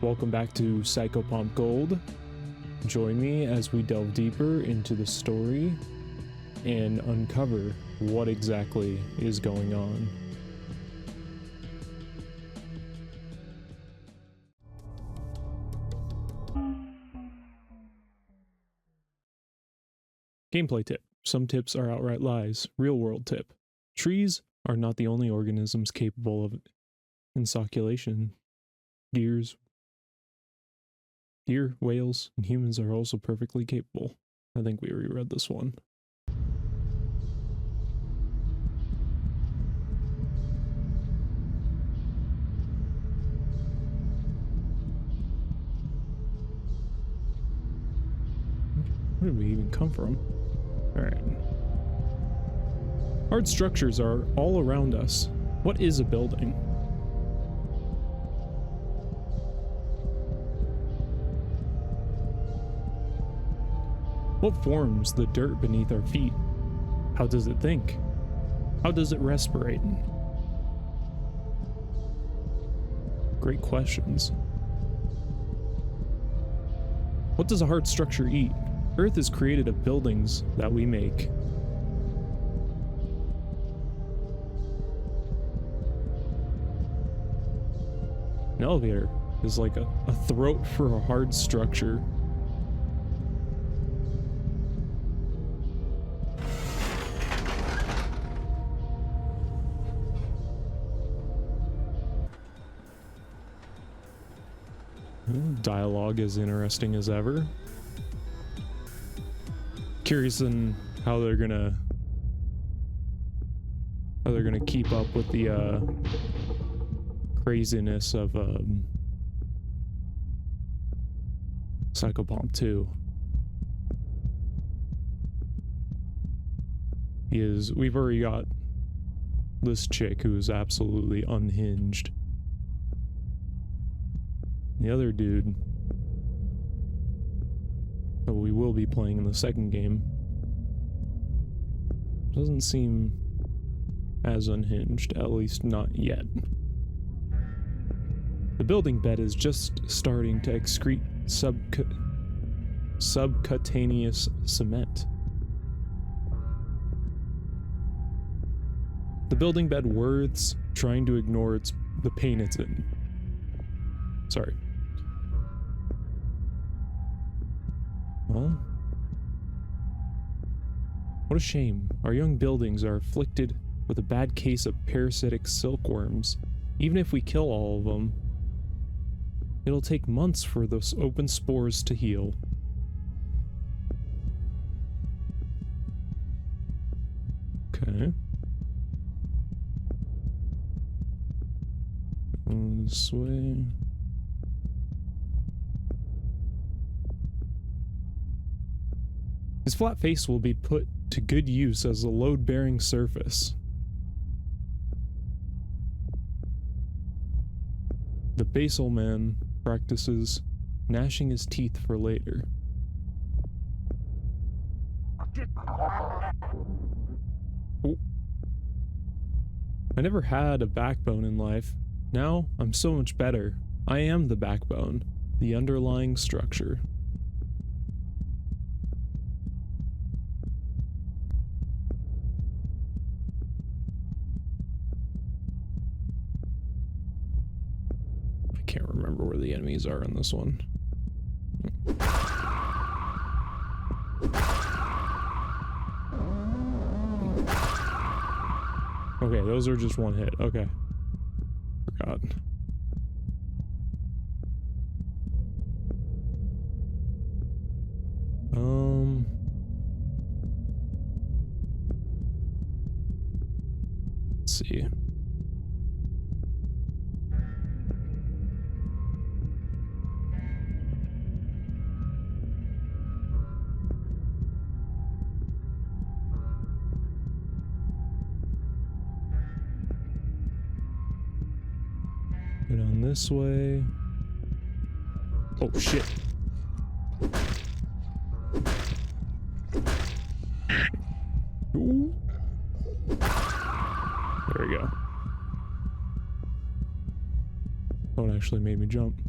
Welcome back to Psychopomp Gold. Join me as we delve deeper into the story and uncover what exactly is going on. Gameplay tip. Some tips are outright lies. Real world tip. Trees are not the only organisms capable of inoculation. Deer, whales, and humans are also perfectly capable. I think we reread this one. Where did we even come from? Alright. Hard structures are all around us. What is a building? What forms the dirt beneath our feet? How does it think? How does it respirate? Great questions. What does a hard structure eat? Earth is created of buildings that we make. An elevator is like a throat for a hard structure. Dialogue is interesting as ever. Curious in how they're gonna keep up with the craziness of Psychopomp 2. We've already got this chick who's absolutely unhinged. The other dude that we will be playing in the second game doesn't seem as unhinged, at least not yet. The building bed is just starting to excrete subcutaneous cement. The building bed writhes, trying to ignore the pain it's in. Sorry. Well, what a shame. Our young buildings are afflicted with a bad case of parasitic silkworms. Even if we kill all of them, it'll take months for those open spores to heal. Okay. This way. His flat face will be put to good use as a load-bearing surface. The basal man practices gnashing his teeth for later. Oh. I never had a backbone in life. Now, I'm so much better. I am the backbone, the underlying structure. Can't remember where the enemies are in this one. Okay, those are just one hit. Okay. Forgot. Let's see. Go down this way. Oh shit. Ooh. There we go. Oh, it actually made me jump.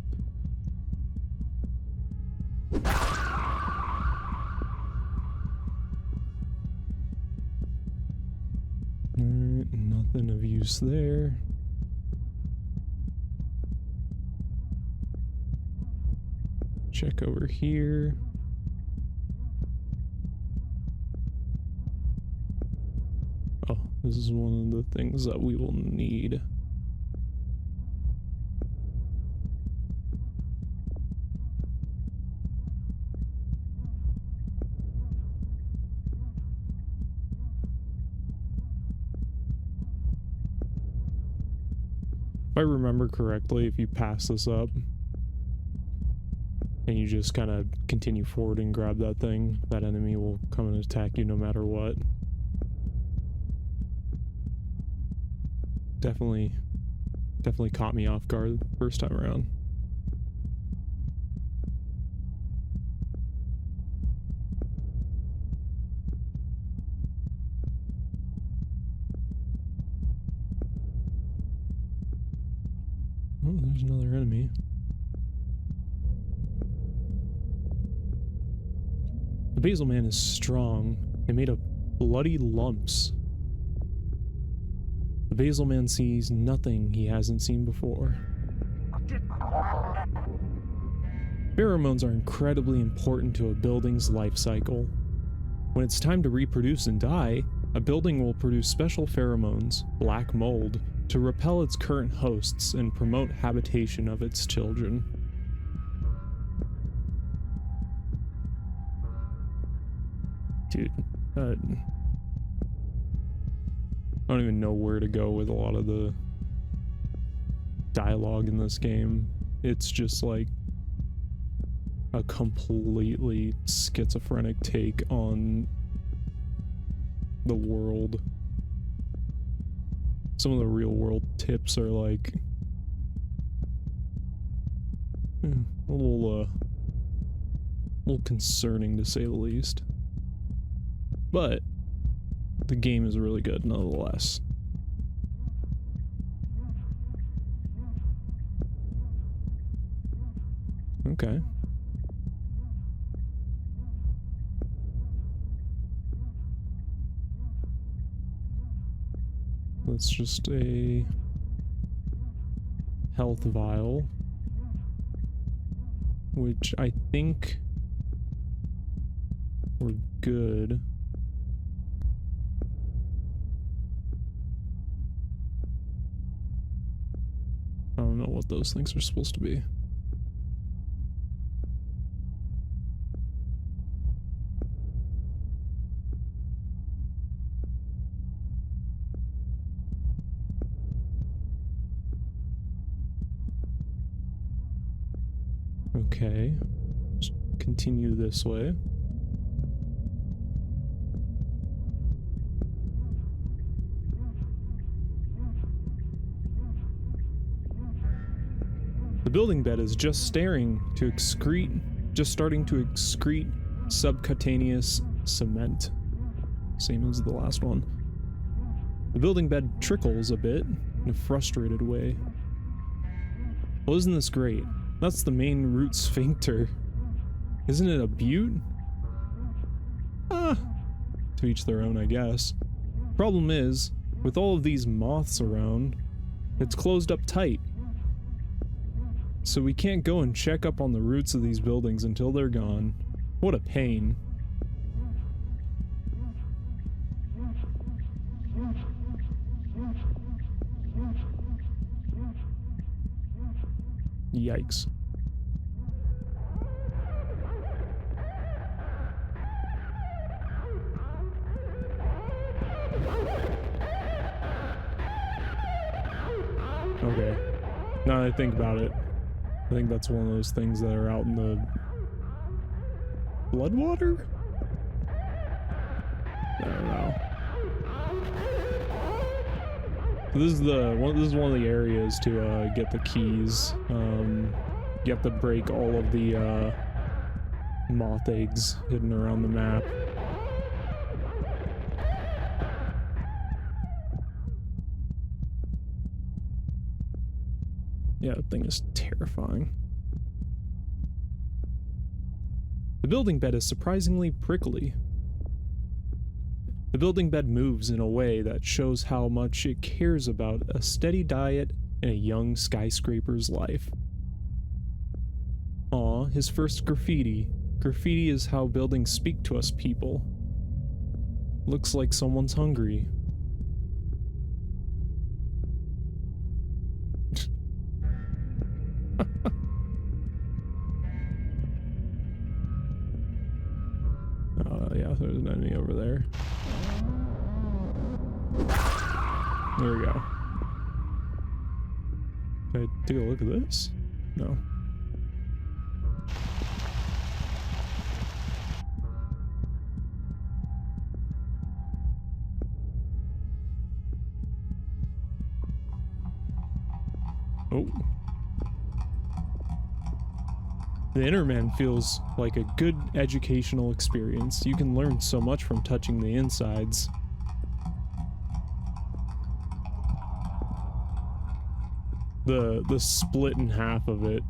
Nothing of use there. Check over here. Oh, this is one of the things that we will need. If I remember correctly, if you pass this up and you just kind of continue forward and grab that thing, that enemy will come and attack you no matter what. Definitely caught me off guard first time around. Oh, there's another enemy. The Basil Man is strong and made of bloody lumps. The Basil Man sees nothing he hasn't seen before. Pheromones are incredibly important to a building's life cycle. When it's time to reproduce and die, a building will produce special pheromones, black mold, to repel its current hosts and promote habitation of its children. Dude, I don't even know where to go with a lot of the dialogue in this game. It's just like a completely schizophrenic take on the world. Some of the real world tips are like a little concerning to say the least. But the game is really good nonetheless. Okay. That's just a health vial, which I think we're good. I don't know what those things are supposed to be. Okay, just continue this way. The building bed is just starting to excrete subcutaneous cement. Same as the last one. The building bed trickles a bit in a frustrated way. Well, isn't this great? That's the main root sphincter. Isn't it a beaut? To each their own, I guess. Problem is, with all of these moths around, it's closed up tight. So we can't go and check up on the roots of these buildings until they're gone. What a pain. Yikes. Okay. Now that I think about it, I think that's one of those things that are out in the Bloodwater? I don't know. This is one of the areas to get the keys. You have to break all of the moth eggs hidden around the map. Yeah, that thing is terrifying. The building bed is surprisingly prickly. The building bed moves in a way that shows how much it cares about a steady diet in a young skyscraper's life. Aw, his first graffiti. Graffiti is how buildings speak to us people. Looks like someone's hungry. Yeah, there's an enemy over there. There we go. Can I take a look at this? No. Oh. The Innerman feels like a good educational experience. You can learn so much from touching the insides. The split in half of it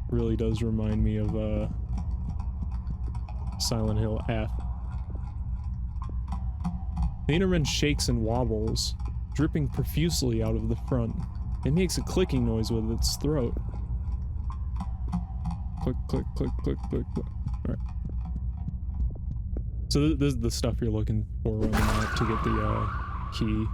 really does remind me of Silent Hill F. The Innerman shakes and wobbles, dripping profusely out of the front. It makes a clicking noise with its throat. Click, click, click, click, click, click. Alright. So this is the stuff you're looking for on the map to get the key.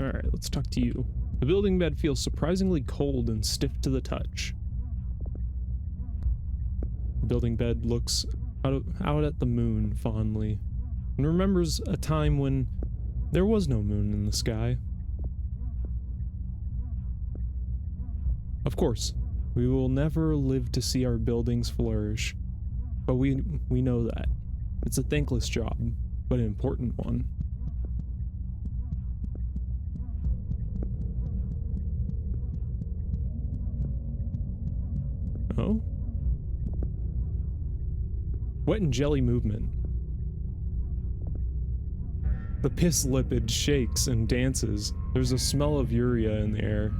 Alright, let's talk to you. The building bed feels surprisingly cold and stiff to the touch. The building bed looks out at the moon fondly and remembers a time when there was no moon in the sky. Of course, we will never live to see our buildings flourish, but we know that. It's a thankless job, but an important one. Oh? Wet and jelly movement. The piss lipid shakes and dances. There's a smell of urea in the air.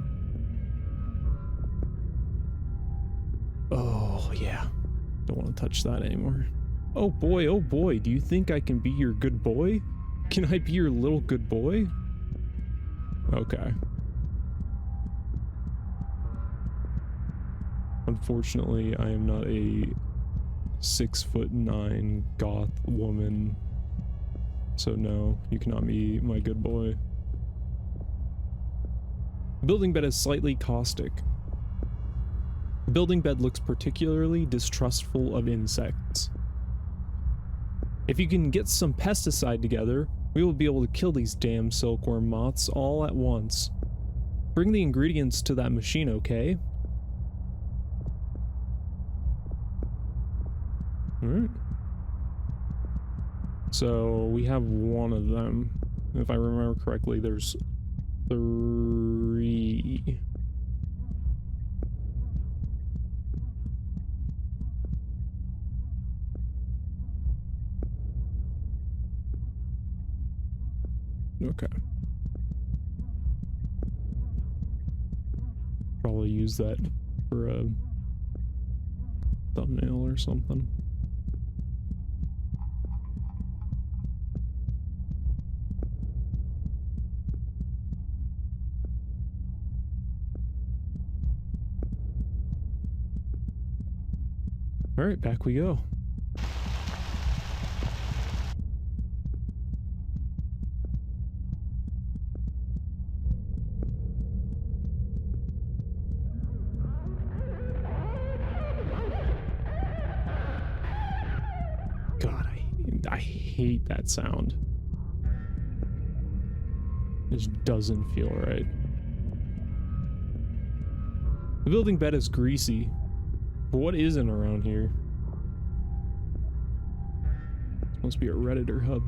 Oh, yeah. Don't want to touch that anymore. Oh boy, do you think I can be your good boy? Can I be your little good boy? Okay. Unfortunately, I am not a 6'9" goth woman. So no, you cannot be my good boy. The building bed is slightly caustic. The building bed looks particularly distrustful of insects. If you can get some pesticide together, we will be able to kill these damn silkworm moths all at once. Bring the ingredients to that machine, okay? Alright. So, we have one of them. If I remember correctly, there's 3. Okay. Probably use that for a thumbnail or something. All right, back we go. God, I hate that sound. It just doesn't feel right. The building bed is greasy. But what isn't around here? This must be a Redditor hub.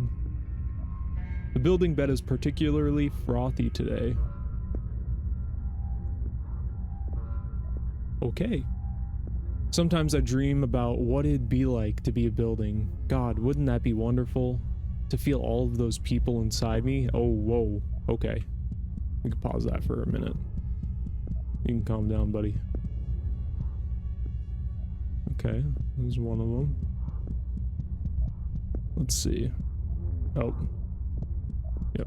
The building bed is particularly frothy today. Okay. Sometimes I dream about what it'd be like to be a building. God, wouldn't that be wonderful? To feel all of those people inside me? Oh, whoa. Okay. We can pause that for a minute. You can calm down, buddy. Okay, there's one of them. Let's see. Oh. Yep.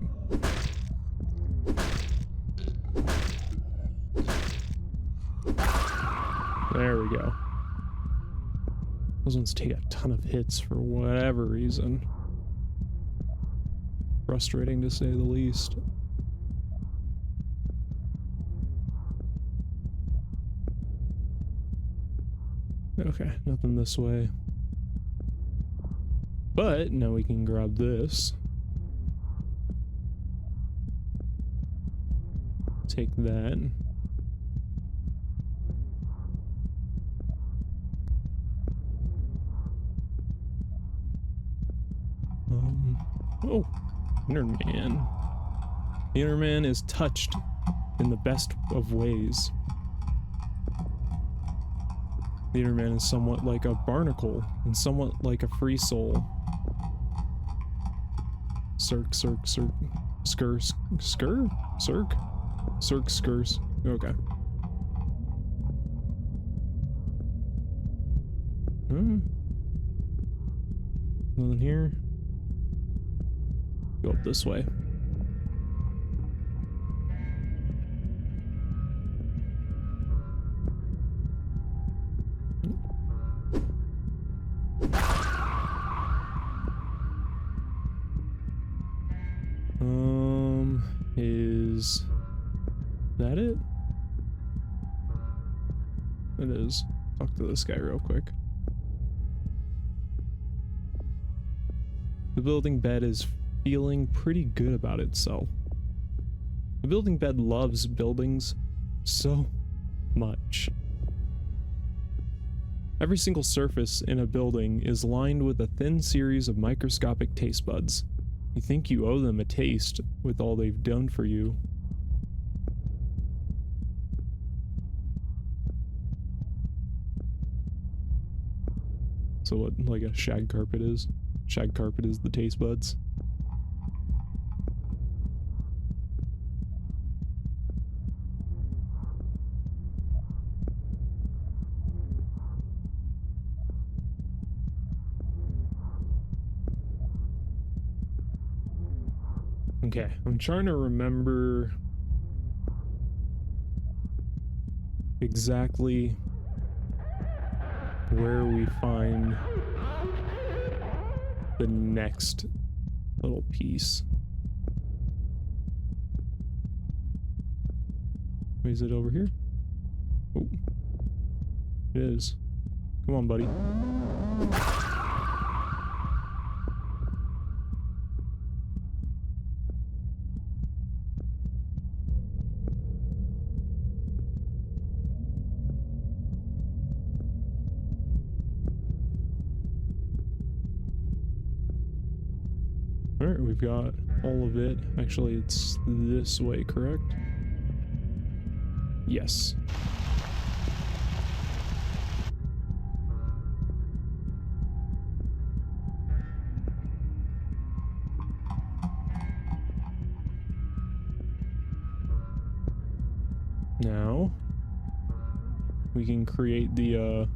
There we go. Those ones take a ton of hits for whatever reason. Frustrating to say the least. Okay, nothing this way. But now we can grab this. Take that. Oh, Inner Man. The Inner Man is touched in the best of ways. The Inner Man is somewhat like a barnacle and somewhat like a free soul. Circ, circ, circ, skr, skr, circ, circ, skrs. Okay. Nothing here. Go up this way. Is that it? It is. Talk to this guy real quick. The building bed is feeling pretty good about itself. The building bed loves buildings so much. Every single surface in a building is lined with a thin series of microscopic taste buds. You think you owe them a taste with all they've done for you. So what, like a shag carpet is? Shag carpet is the taste buds. Okay, I'm trying to remember exactly where we find the next little piece. Is it over here? Oh, it is. Come on, buddy. Alright, we've got all of it. Actually, it's this way, correct? Yes. Now, we can create the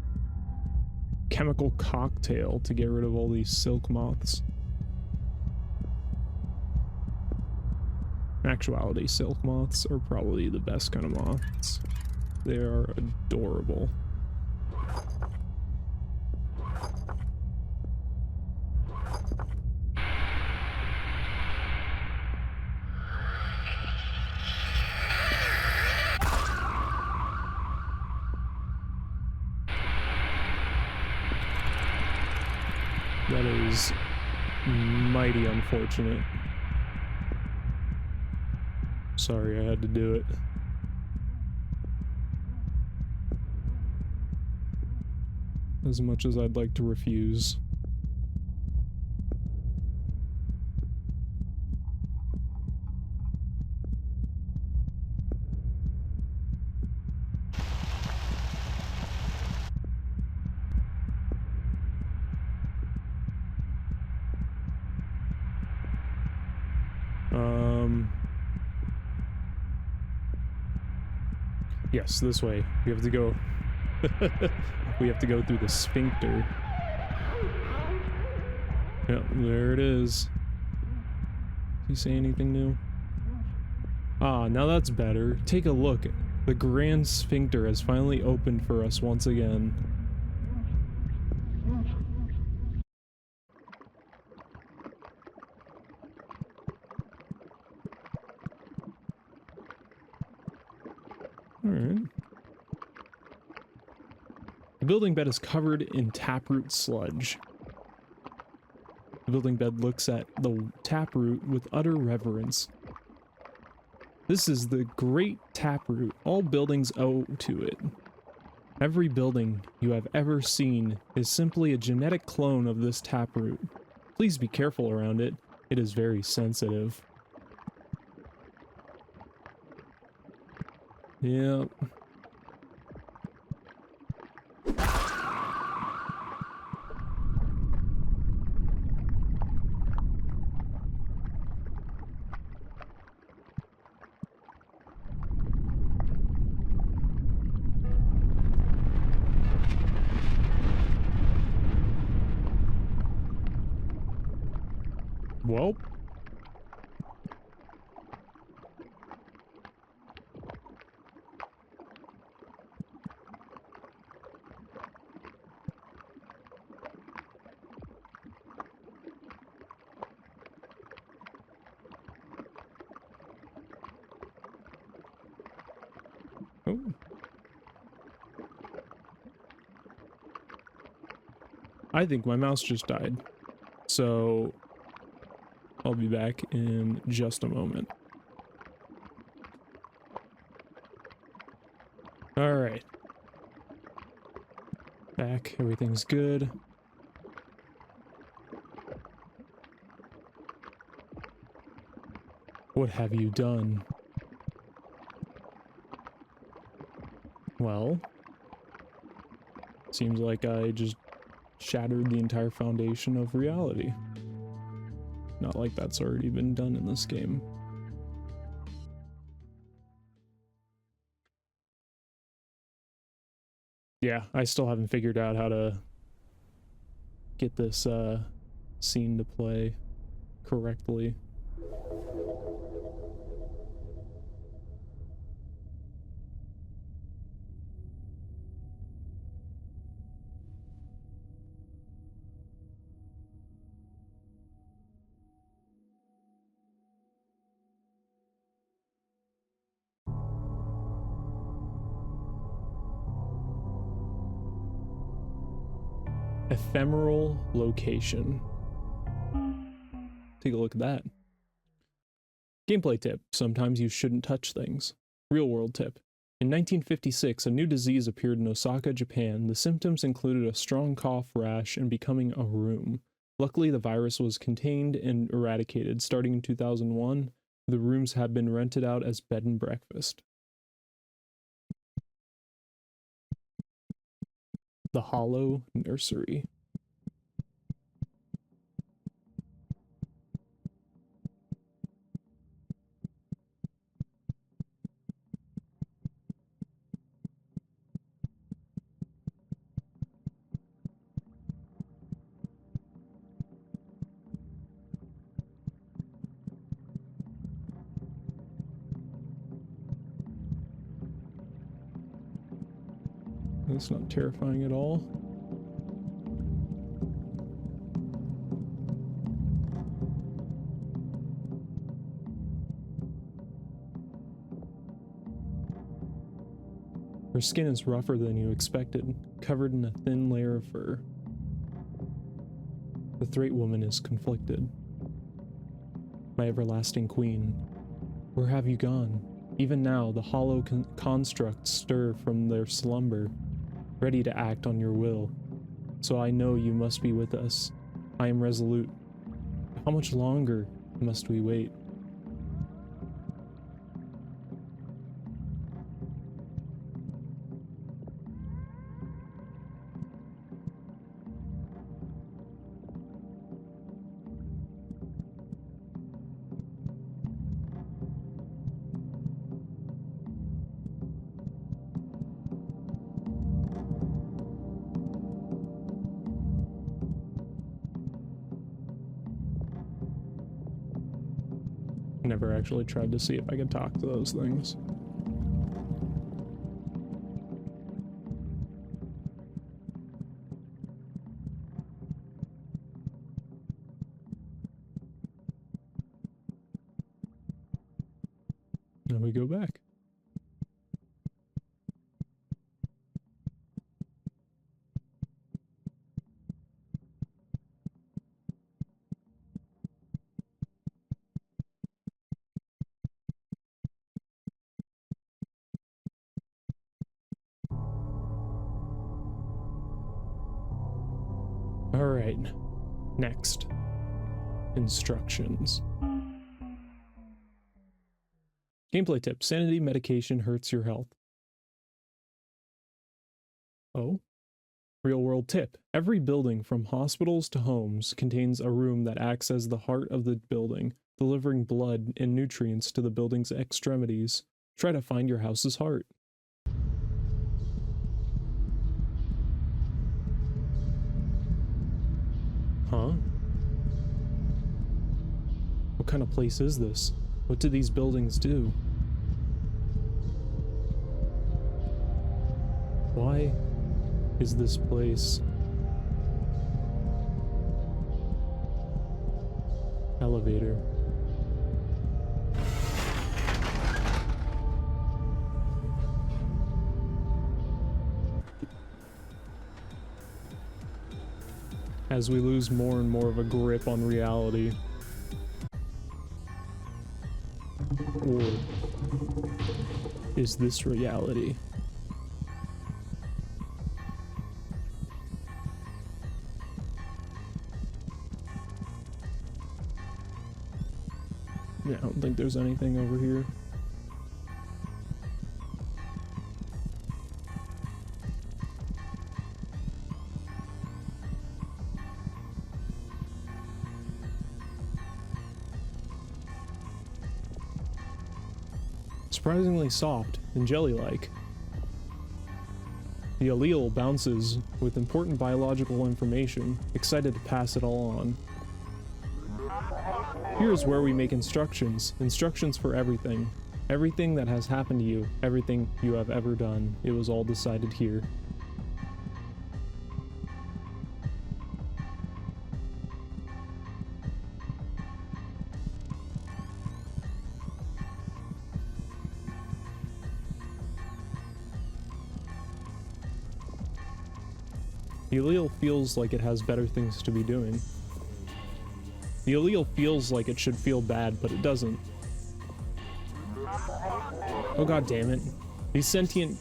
chemical cocktail to get rid of all these silk moths. In actuality, silk moths are probably the best kind of moths. They are adorable. That is mighty unfortunate. Sorry, I had to do it. As much as I'd like to refuse. Yes, this way. We have to go. we have to go through the sphincter. Yep, there it is. Did he say anything new? Ah, now that's better. Take a look. The grand sphincter has finally opened for us once again. Alright. The building bed is covered in taproot sludge. The building bed looks at the taproot with utter reverence. This is the great taproot. All buildings owe to it. Every building you have ever seen is simply a genetic clone of this taproot. Please be careful around it. It is very sensitive. Yep. Well. Oh. I think my mouse just died. So I'll be back in just a moment. Alright. Back, everything's good. What have you done? Well, seems like I just shattered the entire foundation of reality. Not like that's already been done in this game. Yeah, I still haven't figured out how to get this scene to play correctly. Ephemeral location. Take a look at that. Gameplay tip. Sometimes you shouldn't touch things. Real world tip. In 1956, a new disease appeared in Osaka, Japan. The symptoms included a strong cough, rash, and becoming a room. Luckily, the virus was contained and eradicated. Starting in 2001, the rooms have been rented out as bed and breakfast. The Hollow Nursery. That's not terrifying at all. Her skin is rougher than you expected, covered in a thin layer of fur. The Threat Woman is conflicted. My everlasting queen, where have you gone? Even now, the hollow constructs stir from their slumber, ready to act on your will. So I know you must be with us. I am resolute. How much longer must we wait? Never actually tried to see if I could talk to those things. Now we go back. Alright, next. Instructions. Gameplay tip. Sanity medication hurts your health. Oh? Real world tip. Every building from hospitals to homes contains a room that acts as the heart of the building, delivering blood and nutrients to the building's extremities. Try to find your house's heart. Huh? What kind of place is this? What do these buildings do? Why is this place elevator? As we lose more and more of a grip on reality. Or is this reality? Yeah, I don't think there's anything over here. Surprisingly soft and jelly-like. The allele bounces with important biological information, excited to pass it all on. Here's where we make instructions. Instructions for everything. Everything that has happened to you. Everything you have ever done. It was all decided here. The allele feels like it has better things to be doing. The allele feels like it should feel bad, but it doesn't. Oh god damn it. These sentient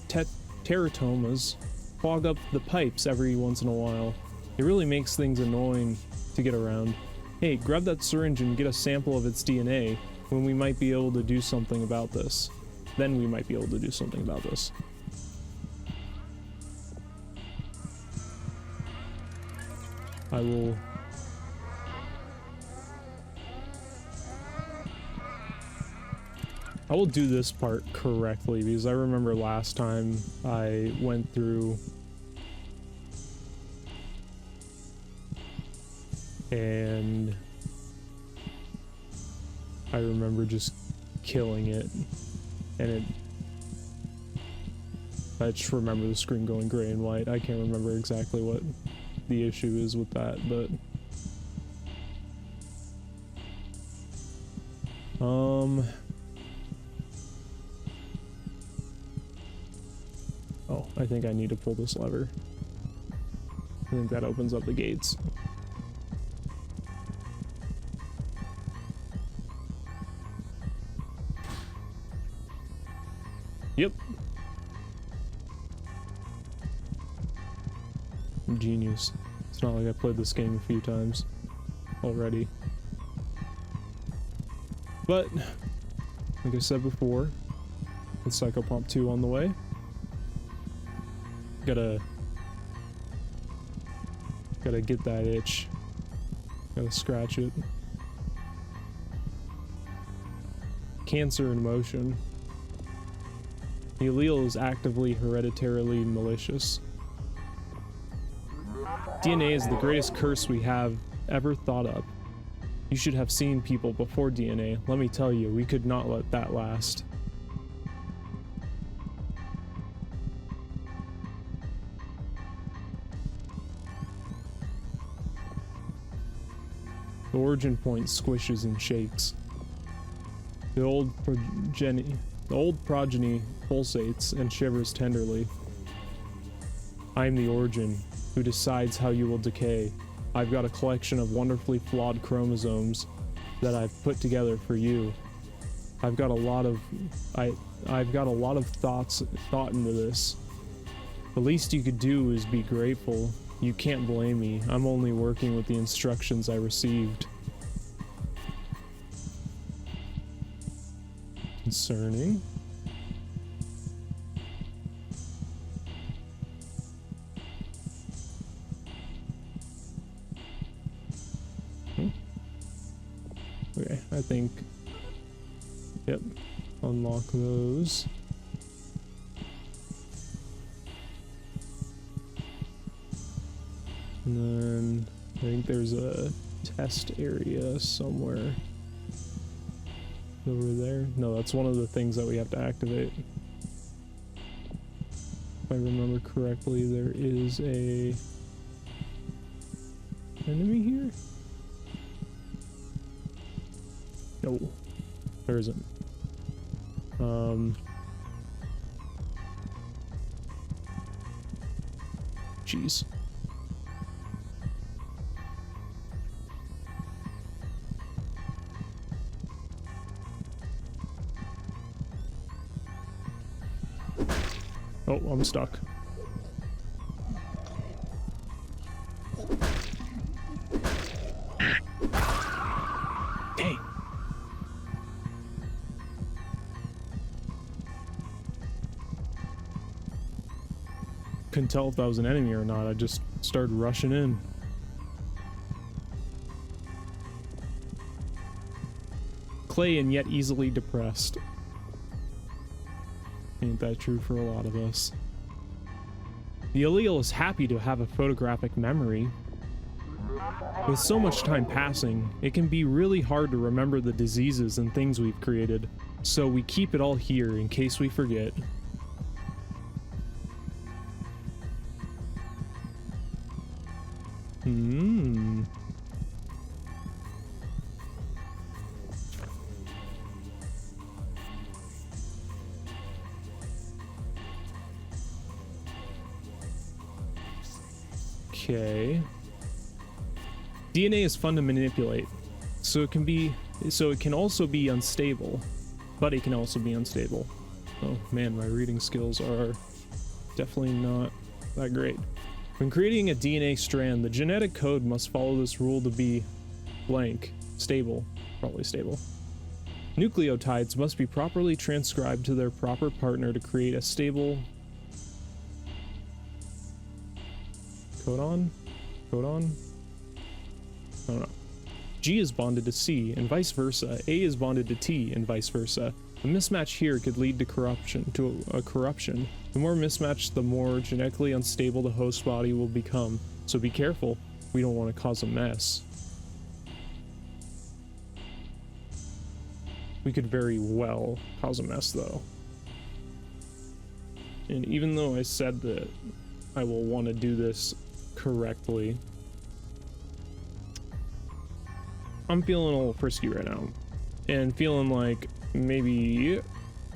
teratomas clog up the pipes every once in a while. It really makes things annoying to get around. Hey, grab that syringe and get a sample of its DNA when we might be able to do something about this. Then we might be able to do something about this. I will... do this part correctly, because I remember last time I went through and I remember just killing it, and I just remember the screen going gray and white. I can't remember exactly what the issue is with that, but oh, I think I need to pull this lever. I think that opens up the gates. Yep. Genius. It's not like I played this game a few times already. But, like I said before, with Psychopomp 2 on the way, gotta get that itch. Gotta scratch it. Cancer in motion. The allele is actively hereditarily malicious. DNA is the greatest curse we have ever thought up. You should have seen people before DNA. Let me tell you, we could not let that last. The origin point squishes and shakes. The old progeny pulsates and shivers tenderly. I am the origin, who decides how you will decay. I've got a collection of wonderfully flawed chromosomes that I've put together for you. I've got a lot of thought into this. The least you could do is be grateful. You can't blame me. I'm only working with the instructions I received. Concerning. Okay, I think, yep, unlock those. And then I think there's a test area somewhere over there. No, that's one of the things that we have to activate. If I remember correctly, there is a enemy here? No, there isn't. Jeez. Oh, I'm stuck. Dang. Couldn't tell if that was an enemy or not. I just started rushing in. Clay and yet easily depressed. Ain't that true for a lot of us? The allele is happy to have a photographic memory. With so much time passing, it can be really hard to remember the diseases and things we've created, so we keep it all here in case we forget. Okay. DNA is fun to manipulate, so it can also be unstable, but it can also be unstable. Oh man, my reading skills are definitely not that great. When creating a DNA strand, the genetic code must follow this rule to be blank, stable, probably stable. Nucleotides must be properly transcribed to their proper partner to create a stable codon? Codon? I don't know. G is bonded to C, and vice versa. A is bonded to T, and vice versa. A mismatch here could lead to corruption. The more mismatched, the more genetically unstable the host body will become. So be careful. We don't want to cause a mess. We could very well cause a mess, though. And even though I said that I will want to do this correctly, I'm feeling a little frisky right now, and feeling like maybe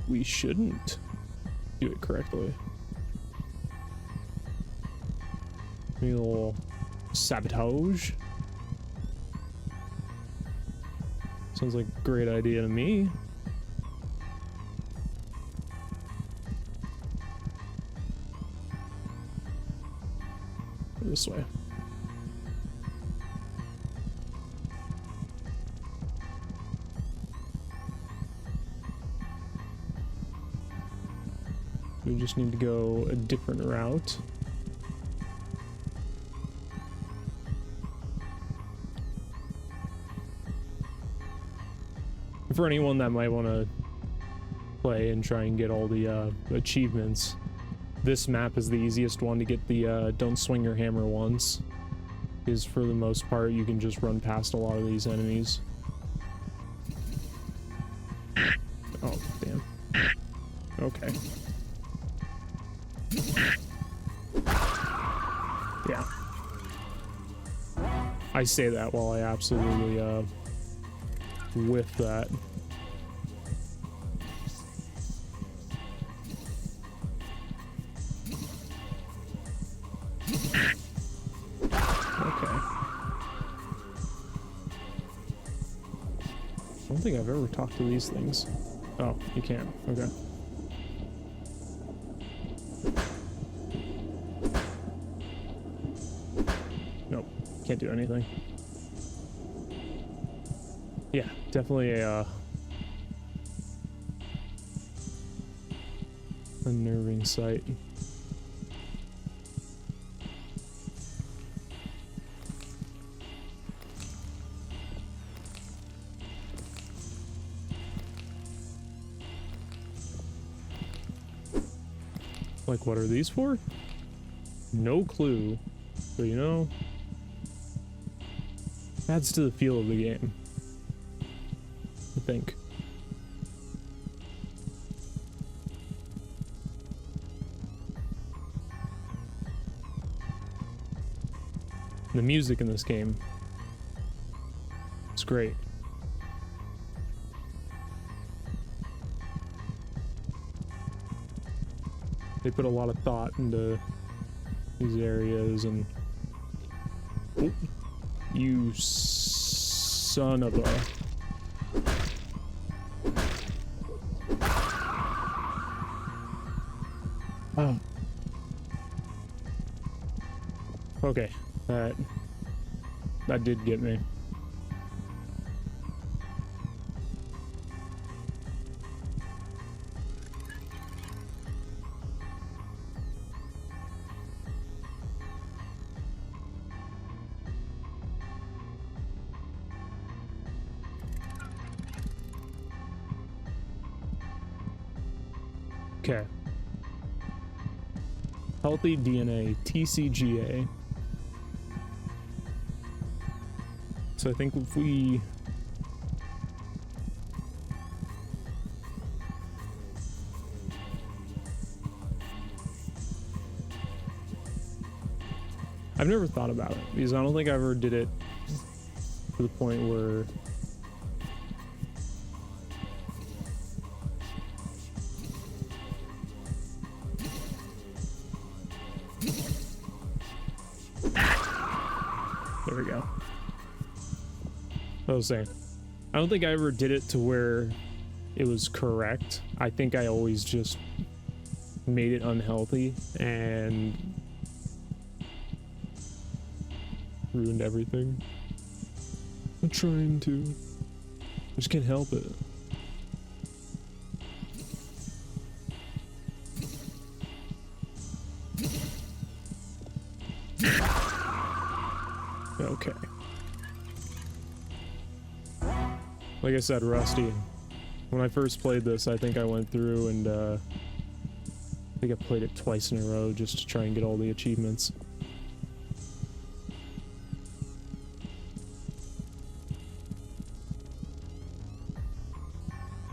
we shouldn't do it correctly. Maybe a little sabotage. Sounds like a great idea to me. This way. We just need to go a different route. For anyone that might want to play and try and get all the achievements, this map is the easiest one to get the don't swing your hammer ones. Is for the most part, you can just run past a lot of these enemies. Oh, damn. Okay. Yeah. I say that while I absolutely, whiff that. I don't think I've ever talked to these things. Oh, you can. Okay. Nope. Can't do anything. Yeah, definitely a unnerving sight. Like, what are these for? No clue. But you know, adds to the feel of the game, I think. The music in this game is great. They put a lot of thought into these areas, and oh, you son of a... Oh. Okay, that did get me. Okay. Healthy DNA, TCGA. So I think if we... I've never thought about it, because I don't think I ever did it to the point where... There we go. I was saying, I don't think I ever did it to where it was correct. I think I always just made it unhealthy and ruined everything. I'm trying to. I just can't help it. Okay. Like I said, Rusty. When I first played this, I think I went through and I think I played it twice in a row just to try and get all the achievements.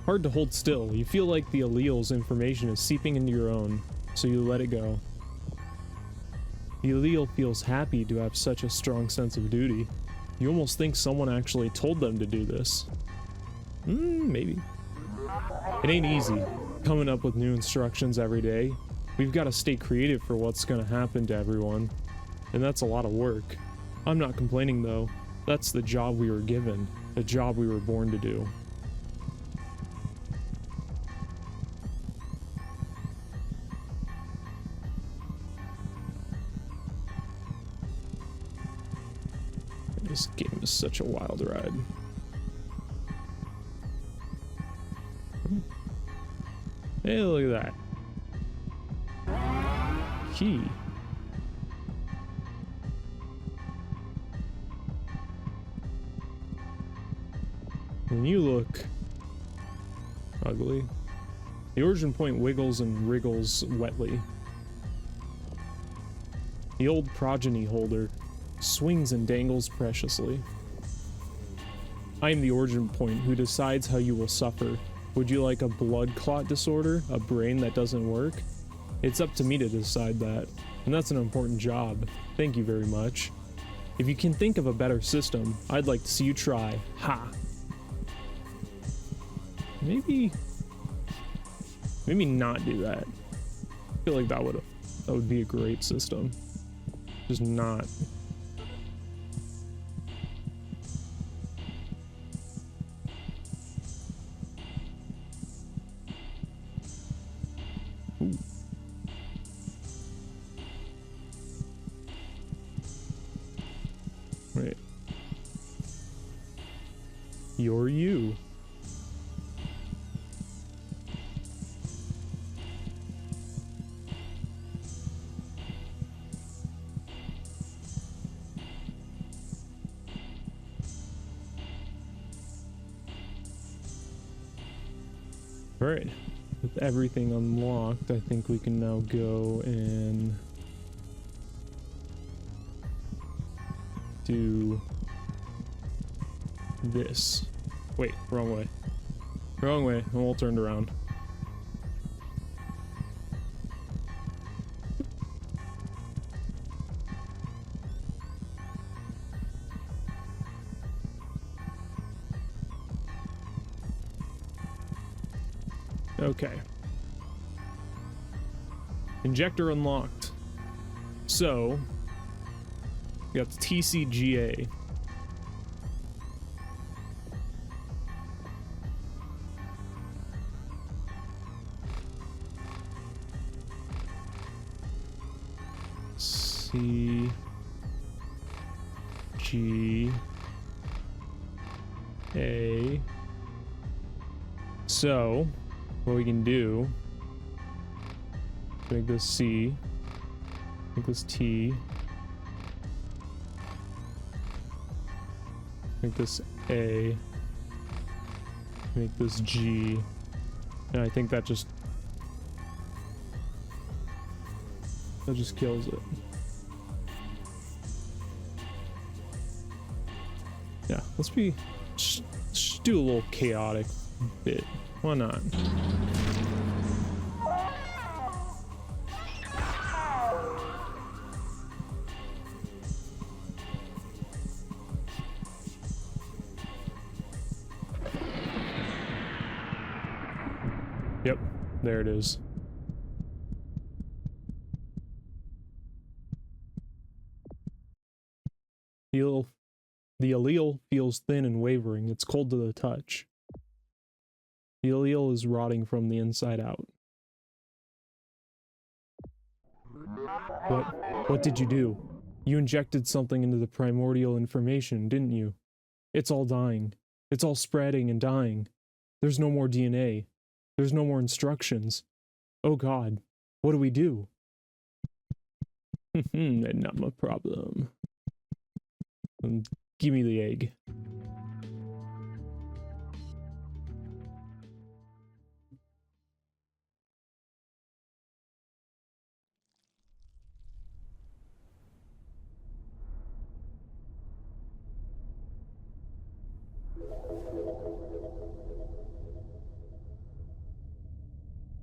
Hard to hold still. You feel like the allele's information is seeping into your own, so you let it go. The allele feels happy to have such a strong sense of duty. You almost think someone actually told them to do this. Maybe. It ain't easy, coming up with new instructions every day. We've got to stay creative for what's gonna happen to everyone. And that's a lot of work. I'm not complaining though. That's the job we were given. The job we were born to do. This game is such a wild ride. Hey, look at that. Key. And you look ugly. The origin point wiggles and wriggles wetly. The old progeny holder. swings and dangles preciously. I am the origin point who decides how you will suffer. Would you like a blood clot disorder? A brain that doesn't work? It's up to me to decide that, and that's an important job. Thank you very much. If you can think of a better system, I'd like to see you try. Ha! Maybe not do that. I feel like that would be a great system. Just not. Ooh. Right. You're you. Alright, with everything unlocked, I think we can now go and do this. Wait, wrong way. Wrong way, I'm all turned around. Okay. Injector unlocked. So, we got the TCGA. C G A. So, what we can do, make this C, make this T, make this A, make this G, and I think that just kills it. Yeah, let's just do a little chaotic bit. Why not? Yep, there it is. The allele feels thin and wavering. It's cold to the touch. The allele is rotting from the inside out. What did you do? You injected something into the primordial information, didn't you? It's all dying. It's all spreading and dying. There's no more DNA. There's no more instructions. Oh God, what do we do? Not my problem. Give me the egg.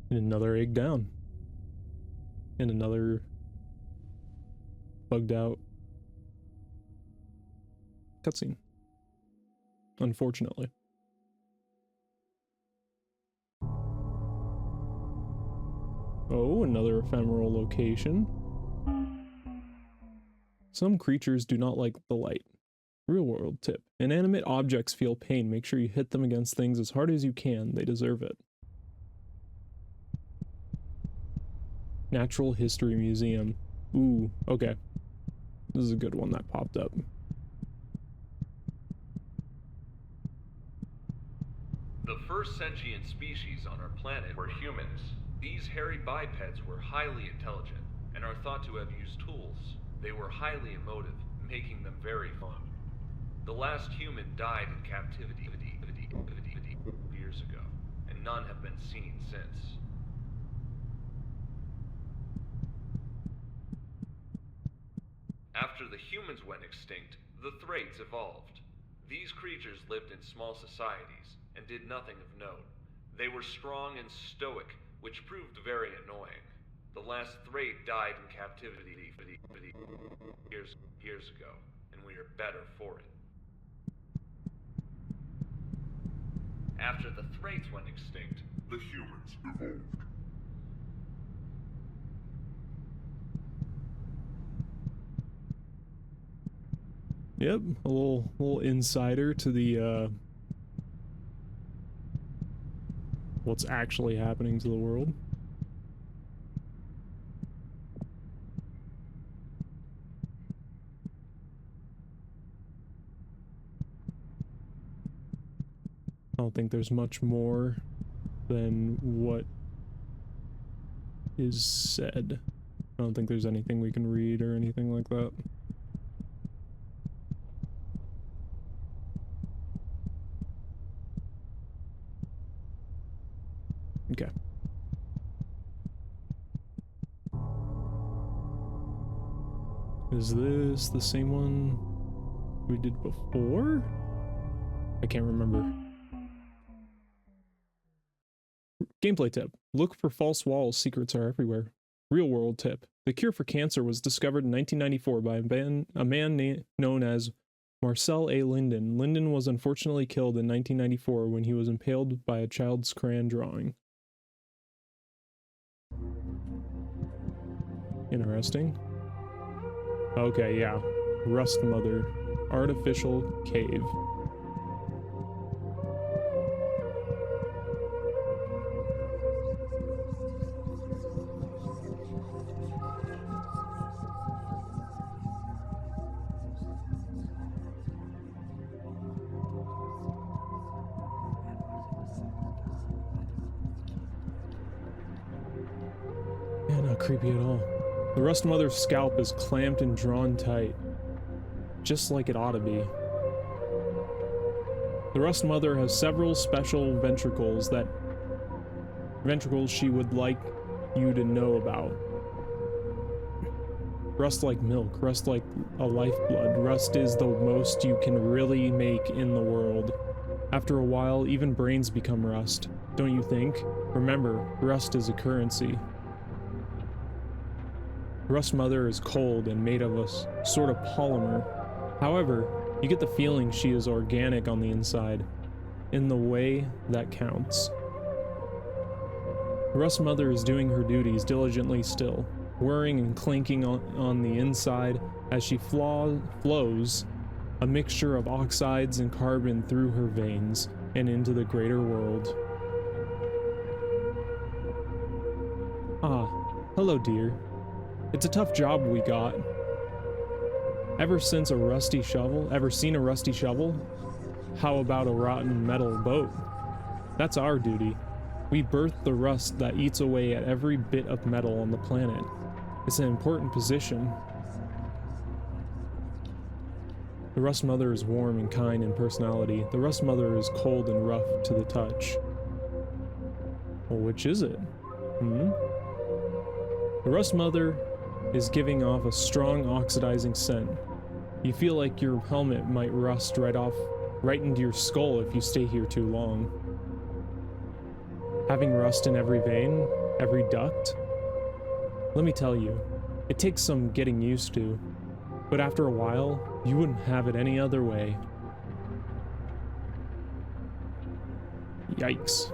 And another egg down. And another bugged out cutscene. Unfortunately. Oh, another ephemeral location. Some creatures do not like the light. Real world tip. Inanimate objects feel pain. Make sure you hit them against things as hard as you can. They deserve it. Natural History Museum. Ooh, okay. This is a good one that popped up. The first sentient species on our planet were humans. These hairy bipeds were highly intelligent and are thought to have used tools. They were highly emotive, making them very fun. The last human died in captivity years ago, and none have been seen since. After the humans went extinct, the Thraits evolved. These creatures lived in small societies and did nothing of note. They were strong and stoic, which proved very annoying. The last Thrate died in captivity years ago, and we are better for it. After the Thraits went extinct, The humans evolved. Yep, a little insider to the what's actually happening to the world. I don't think there's much more than what is said. I don't think there's anything we can read or anything like that. Okay. Is this the same one we did before? I can't remember. Gameplay tip. Look for false walls. Secrets are everywhere. Real world tip. The cure for cancer was discovered in 1994 by a man known as Marcel A. Linden. Linden was unfortunately killed in 1994 when he was impaled by a child's crayon drawing. Interesting. Okay, yeah. Rust Mother. Artificial cave. Yeah, not creepy at all. The Rust Mother's scalp is clamped and drawn tight, just like it ought to be. The Rust Mother has several special ventricles she would like you to know about. Rust like milk, rust like a lifeblood, rust is the most you can really make in the world. After a while, even brains become rust, don't you think? Remember, rust is a currency. Rust Mother is cold and made of a sort of polymer. However, you get the feeling she is organic on the inside, in the way that counts. Rust Mother is doing her duties diligently still, whirring and clinking on the inside as she flows a mixture of oxides and carbon through her veins and into the greater world. Ah, hello dear. It's a tough job we got. Ever seen a rusty shovel? How about a rotten metal boat? That's our duty. We birth the rust that eats away at every bit of metal on the planet. It's an important position. The Rust Mother is warm and kind in personality. The Rust Mother is cold and rough to the touch. Well, which is it? The Rust Mother is giving off a strong oxidizing scent. You feel like your helmet might rust right into your skull if you stay here too long. Having rust in every vein, every duct? Let me tell you, it takes some getting used to, but after a while, you wouldn't have it any other way. Yikes.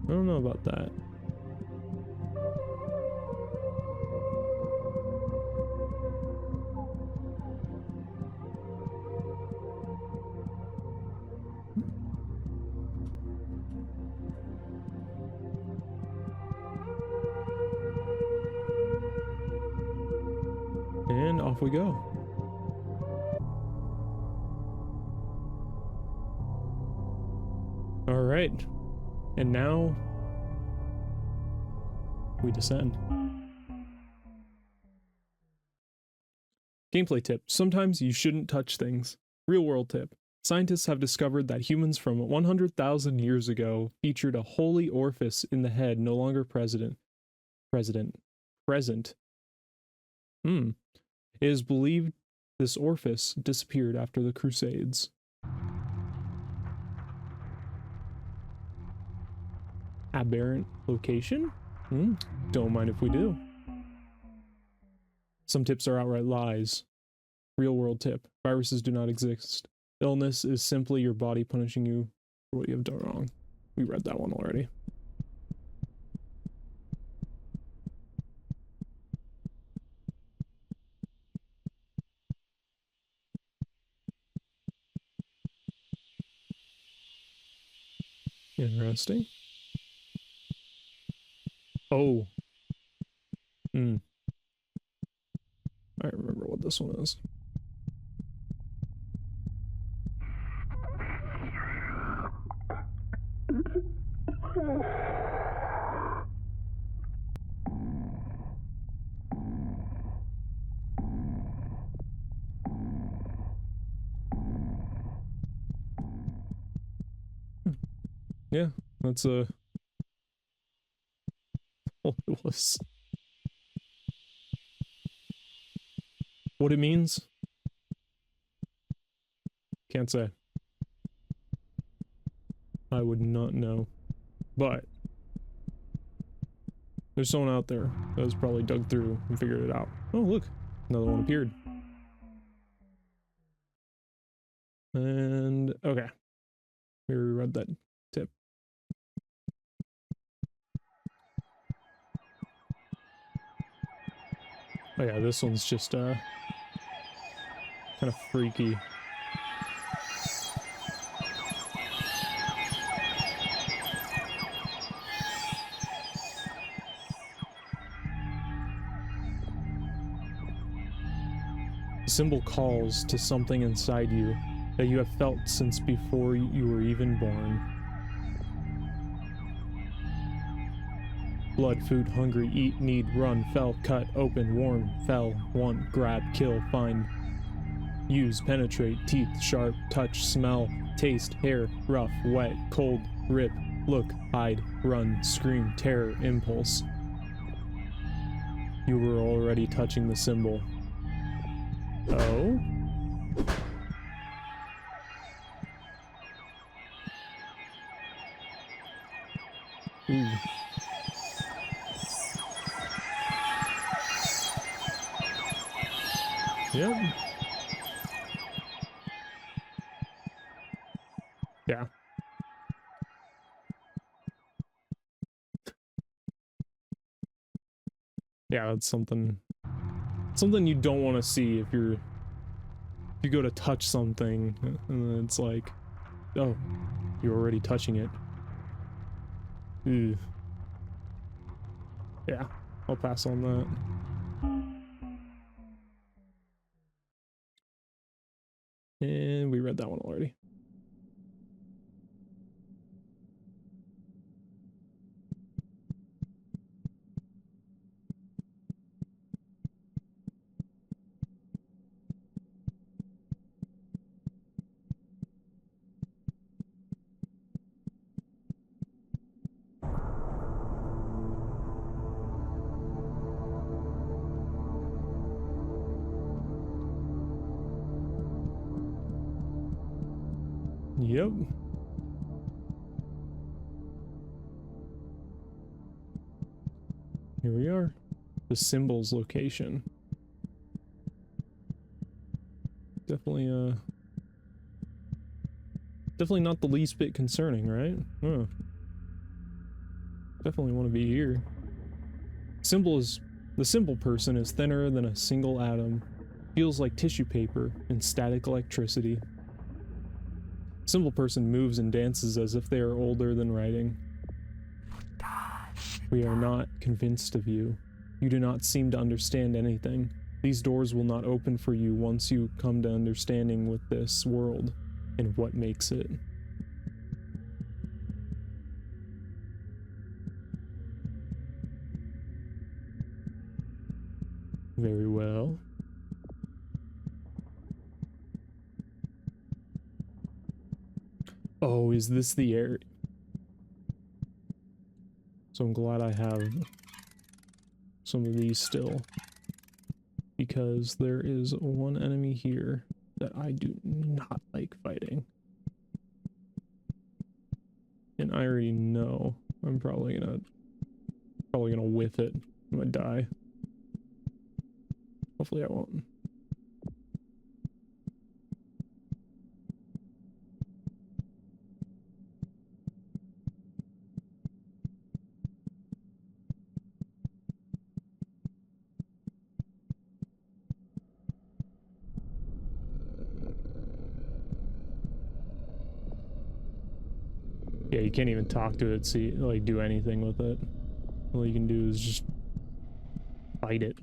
I don't know about that. And off we go. All right. And now we descend. Gameplay tip. Sometimes you shouldn't touch things. Real world tip. Scientists have discovered that humans from 100,000 years ago featured a holy orifice in the head no longer present. present. It is believed this orifice disappeared after the Crusades. Aberrant location? Don't mind if we do. Some tips are outright lies. Real world tip. Viruses do not exist. Illness is simply your body punishing you for what you have done wrong. We read that one already. Interesting. Oh. I remember what this one is. Yeah, that's all it was. What it means? Can't say. I would not know. But there's someone out there that was probably dug through and figured it out. Oh, look. Another one appeared. And, okay. We read that tip. Oh yeah, this one's just, kind of freaky. The symbol calls to something inside you that you have felt since before you were even born. Blood, food, hungry, eat, need, run, fell, cut, open, warm, fell, want, grab, kill, find, use, penetrate, teeth, sharp, touch, smell, taste, hair, rough, wet, cold, rip, look, hide, run, scream, terror, impulse. You were already touching the symbol. Oh? Ooh. Yep. Yeah. Yeah, that's something you don't want to see if you go to touch something and then it's like, oh, you're already touching it. Ew. Yeah, I'll pass on that. And we read that one already. Yep. Here we are. The symbol's location. Definitely, definitely not the least bit concerning, right? Huh. Definitely want to be here. The symbol person is thinner than a single atom. Feels like tissue paper and static electricity. Symbol person moves and dances as if they are older than writing. We are not convinced of you. You do not seem to understand anything. These doors will not open for you once you come to understanding with this world and what makes it. Very well. Oh, is this the area? So I'm glad I have some of these still. Because there is one enemy here that I do not like fighting. And I already know I'm probably gonna whiff it. I'm gonna die. Hopefully I won't. Yeah, you can't even talk to it, see, like, do anything with it. All you can do is just fight it.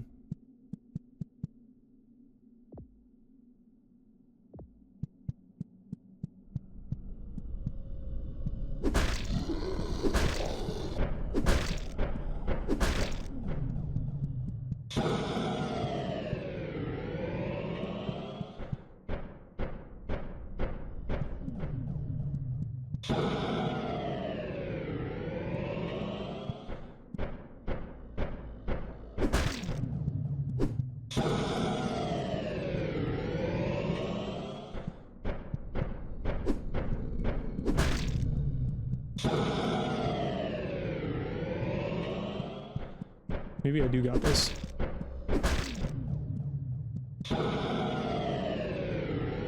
Maybe I do got this.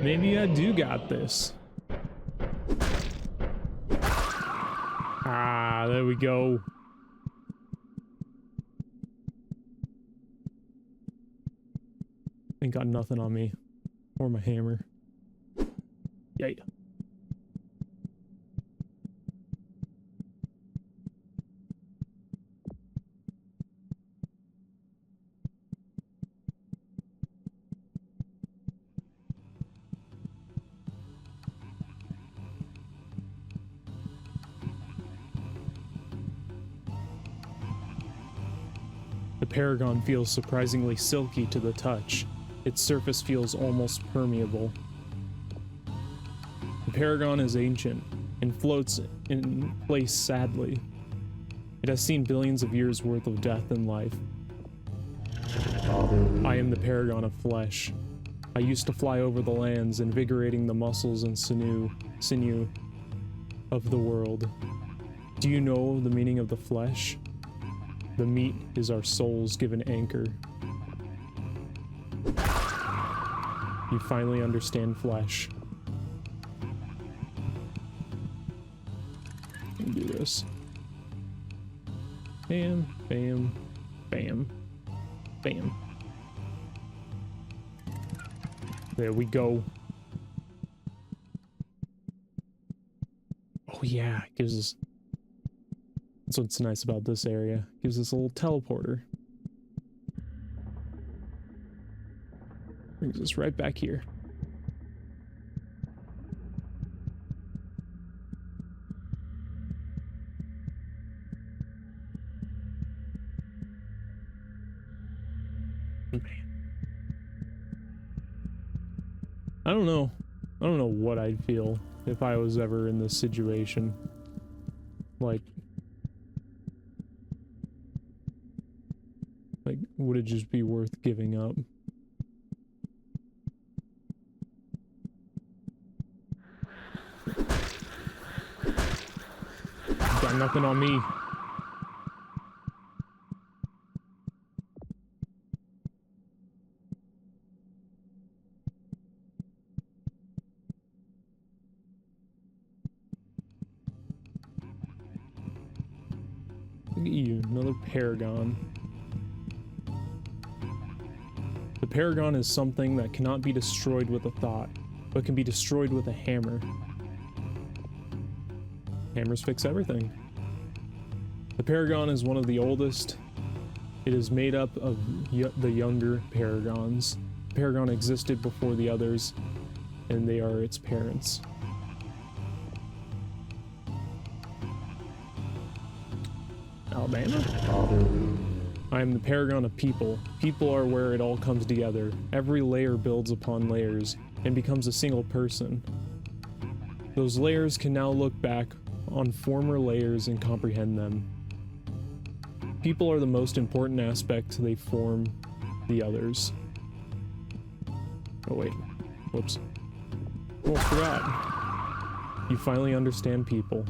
Maybe I do got this. Ah, there we go. Ain't got nothing on me. Or my hammer. Yay. The Paragon feels surprisingly silky to the touch. Its surface feels almost permeable. The Paragon is ancient and floats in place sadly. It has seen billions of years worth of death and life. I am the Paragon of flesh. I used to fly over the lands, invigorating the muscles and sinew of the world. Do you know the meaning of the flesh? The meat is our soul's given anchor. You finally understand flesh. Let me do this. Bam, bam, bam, bam. There we go. Oh yeah, it gives us... That's what's nice about this area. Gives us a little teleporter. Brings us right back here. Man. I don't know. I don't know what I'd feel if I was ever in this situation. Like, would it just be worth giving up? Got nothing on me. Look at you, another Paragon. The Paragon is something that cannot be destroyed with a thought, but can be destroyed with a hammer. Hammers fix everything. The Paragon is one of the oldest. It is made up of the younger Paragons. The Paragon existed before the others, and they are its parents. Alabama? I am the Paragon of people. People are where it all comes together. Every layer builds upon layers and becomes a single person. Those layers can now look back on former layers and comprehend them. People are the most important aspect, they form the others. Oh wait, whoops. Oh, I forgot. You finally understand people.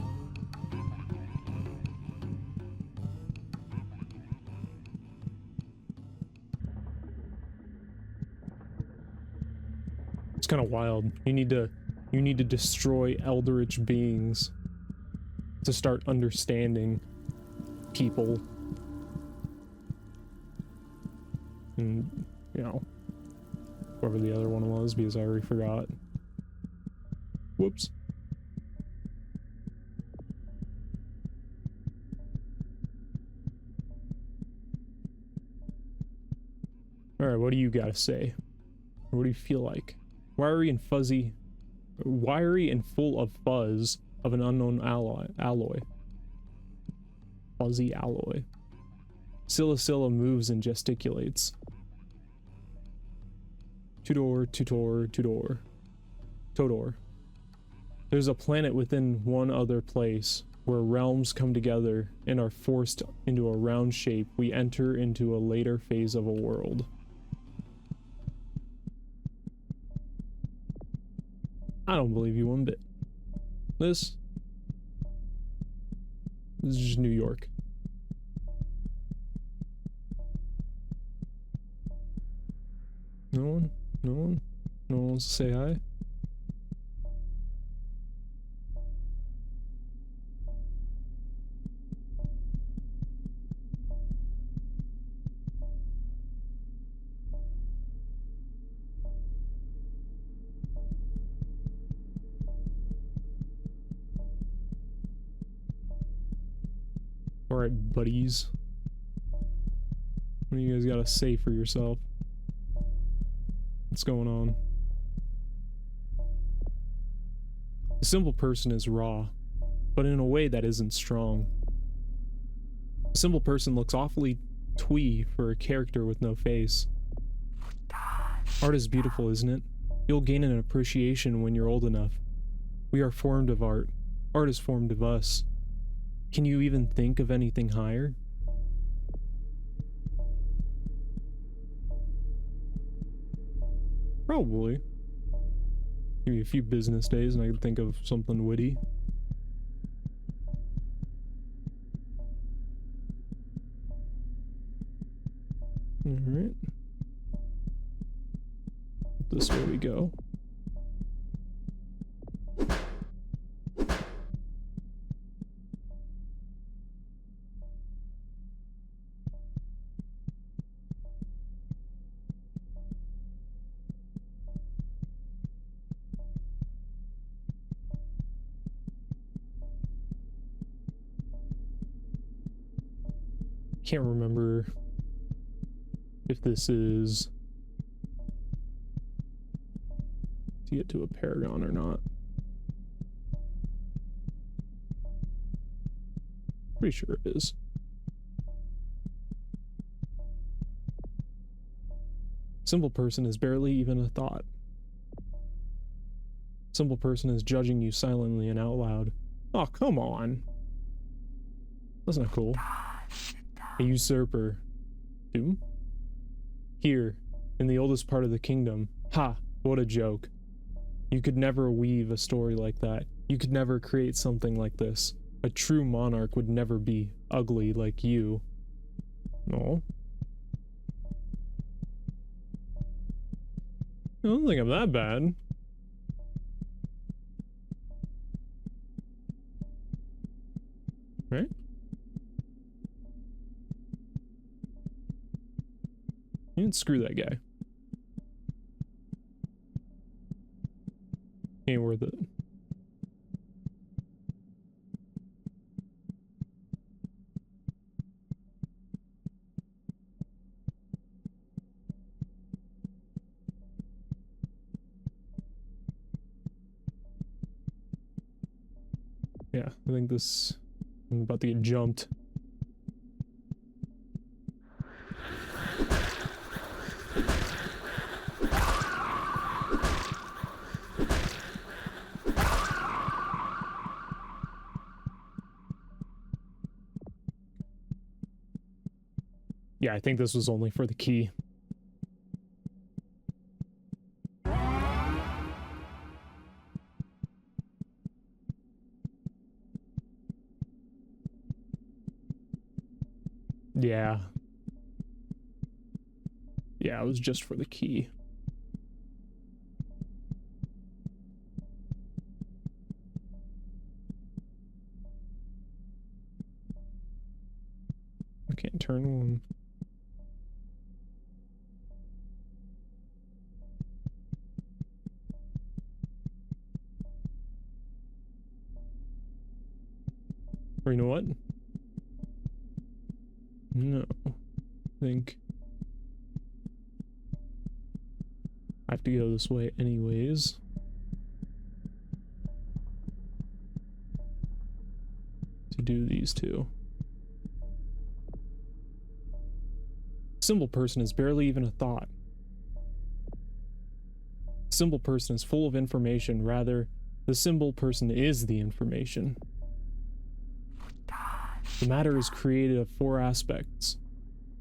It's kind of wild. You need to destroy eldritch beings to start understanding people. And, you know, whoever the other one was, because I already forgot. Whoops. Alright, what do you gotta say? What do you feel like? Wiry and fuzzy, wiry and full of fuzz of an unknown alloy. Fuzzy alloy. Scylla moves and gesticulates. Tudor, Tutor, Tudor. Todor. There's a planet within one other place where realms come together and are forced into a round shape. We enter into a later phase of a world. I don't believe you one bit. This is just New York. No one? No one? No one wants to say hi? Alright, buddies. What do you guys gotta say for yourself? What's going on? The simple person is raw, but in a way that isn't strong. A simple person looks awfully twee for a character with no face. Art is beautiful, isn't it? You'll gain an appreciation when you're old enough. We are formed of art. Art is formed of us. Can you even think of anything higher? Probably. Give me a few business days and I can think of something witty. Alright. This way we go. Can't remember if this is to get to a paragon or not. Pretty sure it is. Simple person is barely even a thought. Simple person is judging you silently and out loud. Oh, come on. That's not cool. A usurper. Doom? Here, in the oldest part of the kingdom. Ha! What a joke. You could never weave a story like that. You could never create something like this. A true monarch would never be ugly like you. No. I don't think I'm that bad. Right? You didn't screw that guy. Ain't worth it. Yeah, I think this... I'm about to get jumped. Yeah, I think this was only for the key. Yeah. Yeah, it was just for the key. I can't turn one. Or you know what? No. I think I have to go this way anyways. To do these two. Symbol person is barely even a thought. Symbol person is full of information, rather, the symbol person is the information. The matter is created of four aspects.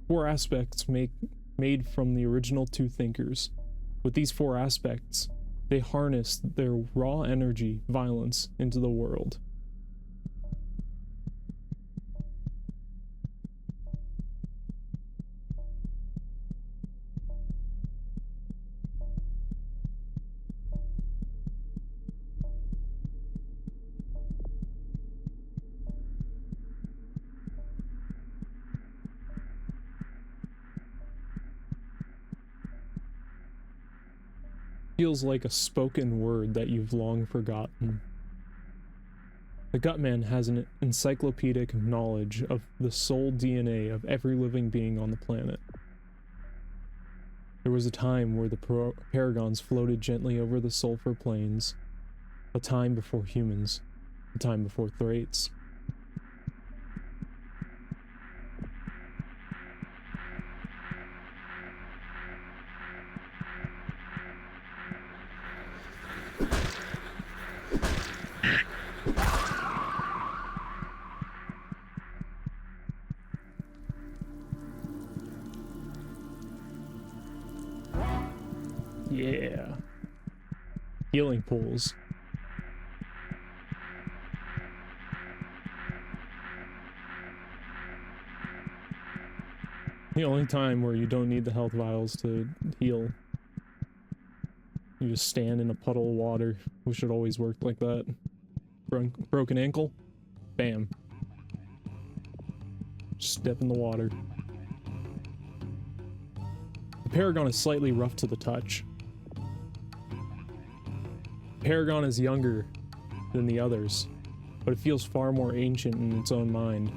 Four aspects made from the original two thinkers. With these four aspects, they harness their raw energy, violence, into the world. Feels like a spoken word that you've long forgotten. The Gutman has an encyclopedic knowledge of the soul DNA of every living being on the planet. There was a time where the paragons floated gently over the sulfur plains, a time before humans, a time before thraits. Yeah. Healing pools. The only time where you don't need the health vials to heal. You just stand in a puddle of water. Wish it always worked like that. Broken ankle? Bam. Step in the water. The Paragon is slightly rough to the touch. Paragon is younger than the others, but it feels far more ancient in its own mind.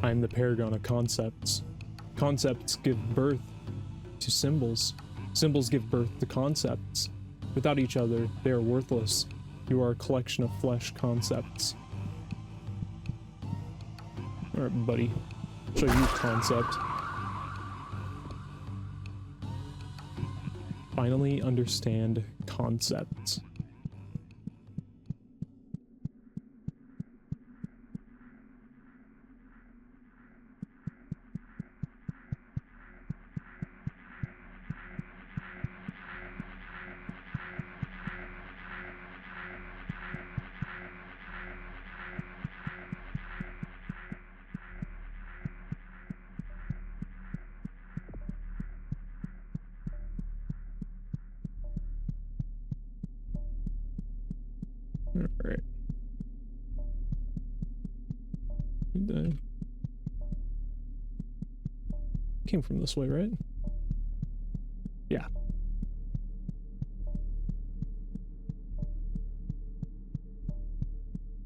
I am the Paragon of concepts. Concepts give birth to symbols. Symbols give birth to concepts. Without each other, they are worthless. You are a collection of flesh concepts. Alright, buddy. Show you concept. Finally understand concepts. Alright. Came from this way, right? Yeah.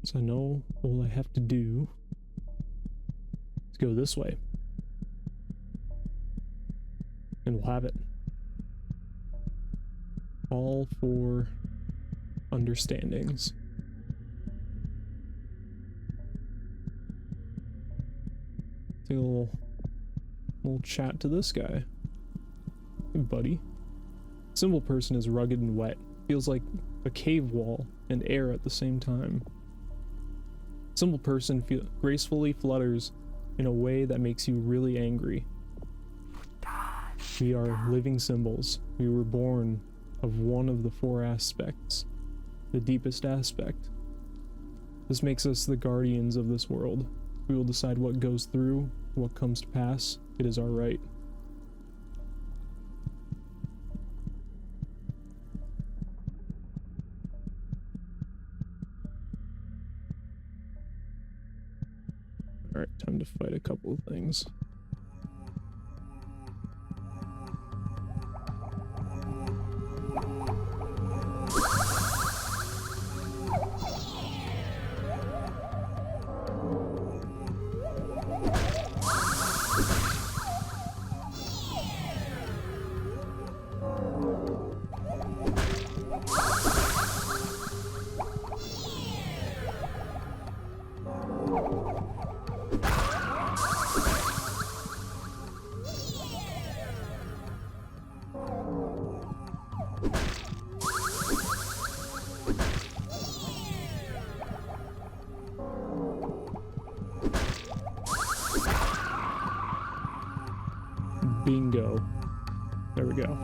So I know all I have to do is go this way. And we'll have it. All for understandings. Take a little chat to this guy. Hey, buddy. Symbol person is rugged and wet. Feels like a cave wall and air at the same time. Symbol person gracefully flutters in a way that makes you really angry. We are living symbols. We were born of one of the four aspects, the deepest aspect. This makes us the guardians of this world. We will decide what goes through, what comes to pass. It is our right. Alright, time to fight a couple of things. Bingo. There we go.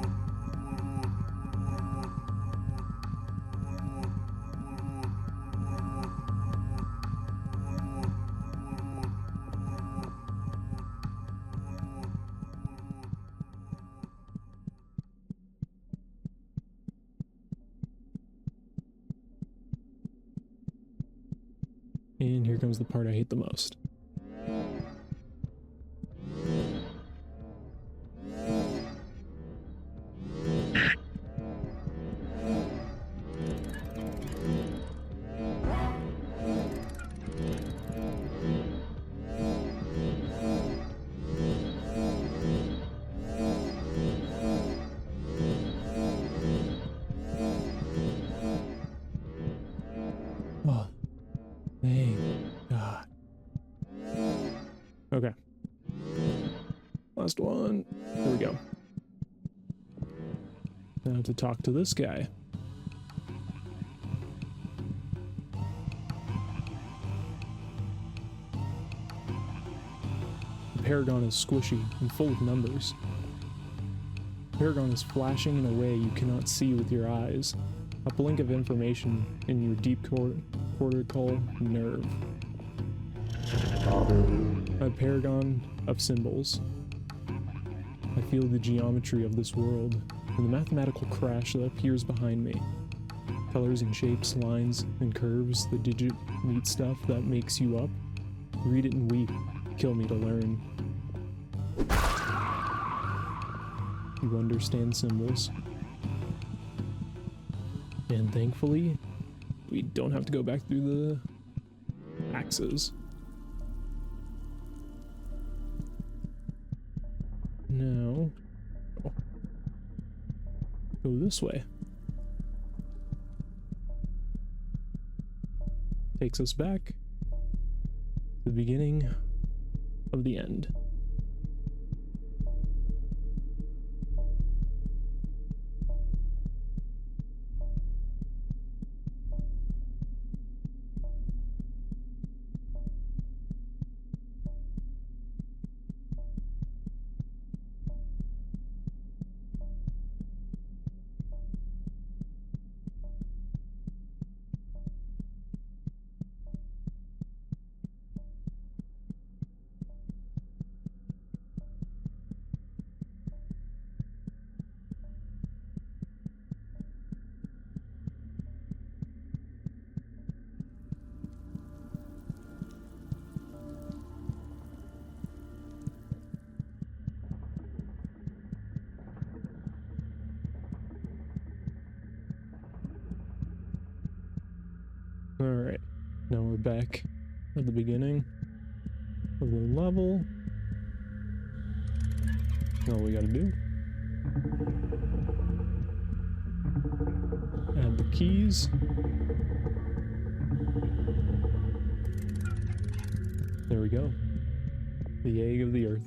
And here comes the part I hate the most. Oh, thank God. Okay. Last one. There we go. Now to talk to this guy. The Paragon is squishy and full of numbers. The Paragon is flashing in a way you cannot see with your eyes. A blink of information in your deep cortical nerve. A paragon of symbols. I feel the geometry of this world and the mathematical crash that appears behind me. Colors and shapes, lines and curves, the digit meat stuff that makes you up. Read it and weep. Kill me to learn. You understand symbols. And thankfully, we don't have to go back through the axes. Now, go this way. Takes us back to the beginning of the end. Alright, now we're back at the beginning of the level. All we gotta do. Add the keys. There we go. The egg of the earth.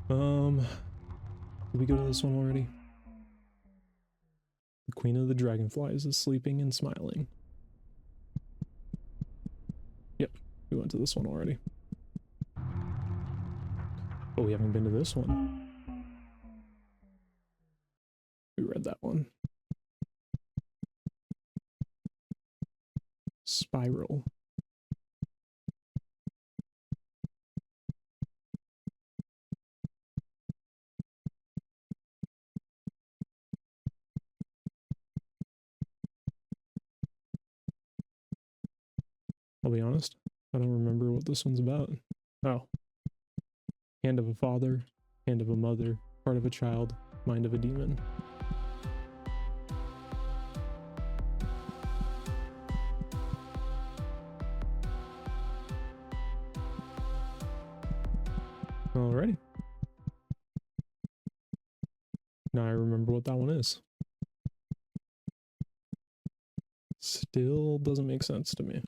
Did we go to this one already? The Queen of the Dragonflies is sleeping and smiling. Yep, we went to this one already. But we haven't been to this one. We read that one. Spiral. I'll be honest, I don't remember what this one's about. Oh. Hand of a father, hand of a mother, heart of a child, mind of a demon. Alrighty. Now I remember what that one is. Still doesn't make sense to me.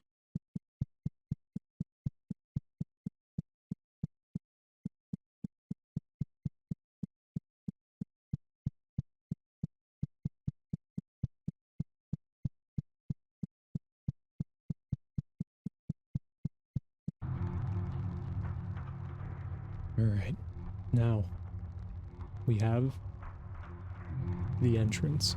Alright, now we have the entrance.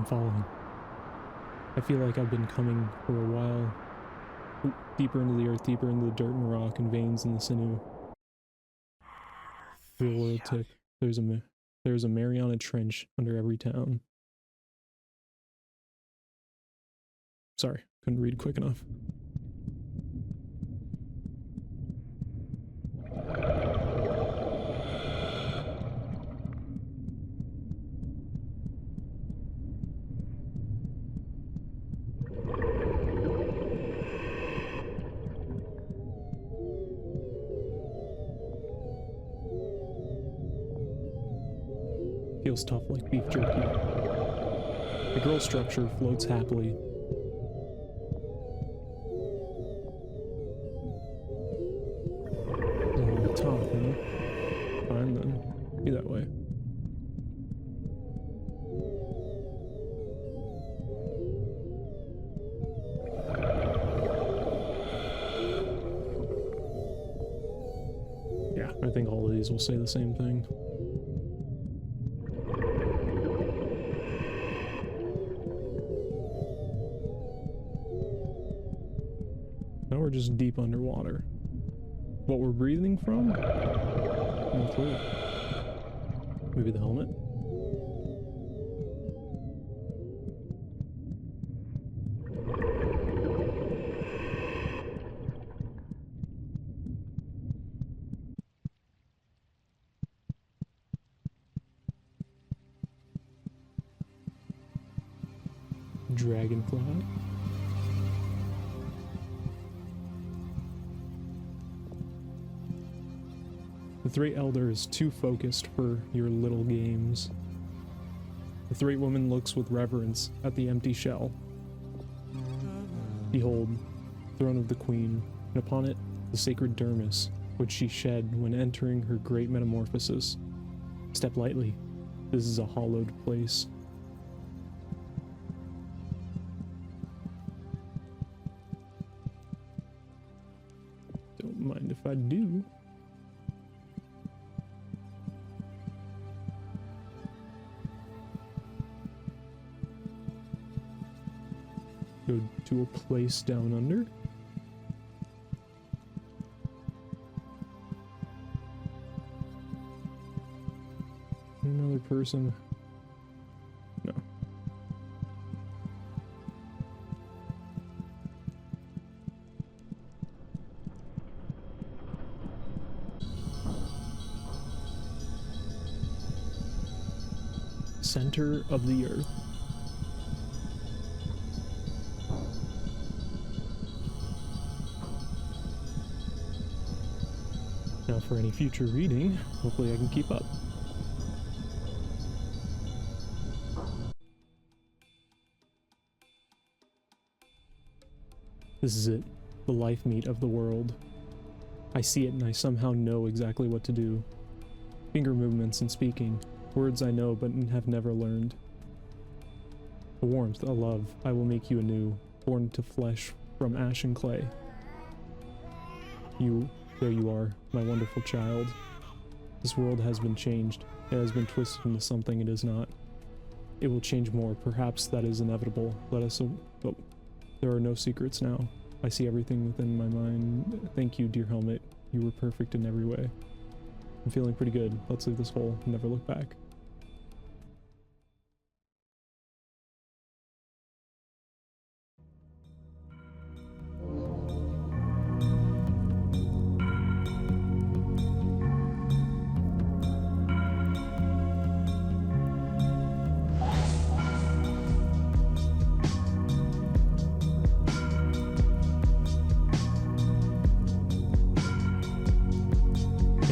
I'm following. I feel like I've been coming for a while. Ooh, deeper into the earth, deeper into the dirt and rock and veins in the sinew. Railroad tip. There's a Mariana Trench under every town. Sorry, couldn't read quick enough. Feels tough like beef jerky. The girl structure floats happily. Oh, top, huh? Fine then. Be that way. Yeah, I think all of these will say the same thing. Now we're just deep underwater. What we're breathing from? No clue. Maybe the helmet? Dragonfly. The Three Elder is too focused for your little games. The Three Woman looks with reverence at the empty shell. Behold, throne of the Queen, and upon it the sacred dermis, which she shed when entering her great metamorphosis. Step lightly, this is a hallowed place. Don't mind if I do. Go to a place down under. Another person. No. Center of the earth. Now for any future reading, hopefully I can keep up. This is it, the life meat of the world. I see it and I somehow know exactly what to do. Finger movements and speaking, words I know but have never learned. A warmth, a love, I will make you anew, born to flesh from ash and clay. There you are, my wonderful child. This world has been changed. It has been twisted into something it is not. It will change more, perhaps that is inevitable. But there are no secrets now. I see everything within my mind. Thank you, dear helmet. You were perfect in every way. I'm feeling pretty good. Let's leave this hole and never look back.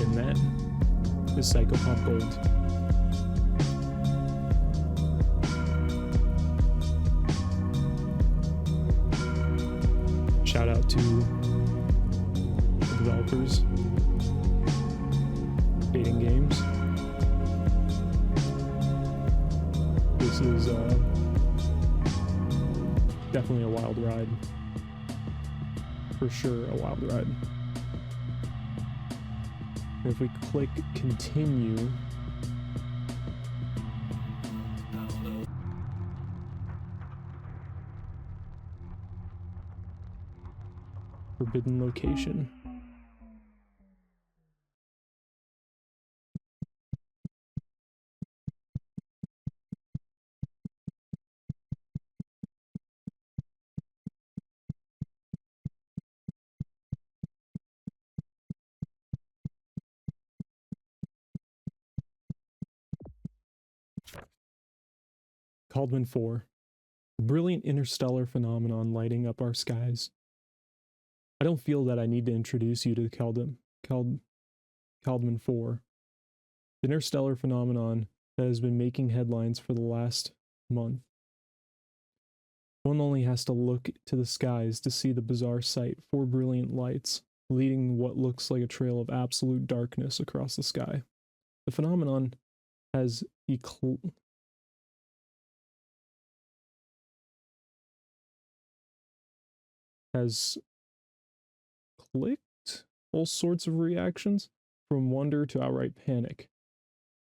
And that is Psychopomp Gold. Shout out to the developers, Dating Games. This is definitely a wild ride. For sure, a wild ride. And if we click continue, forbidden location. Caldman 4. A brilliant interstellar phenomenon lighting up our skies. I don't feel that I need to introduce you to Caldman 4. The interstellar phenomenon that has been making headlines for the last month. One only has to look to the skies to see the bizarre sight, 4 brilliant lights, leading what looks like a trail of absolute darkness across the sky. The phenomenon has clicked all sorts of reactions, from wonder to outright panic.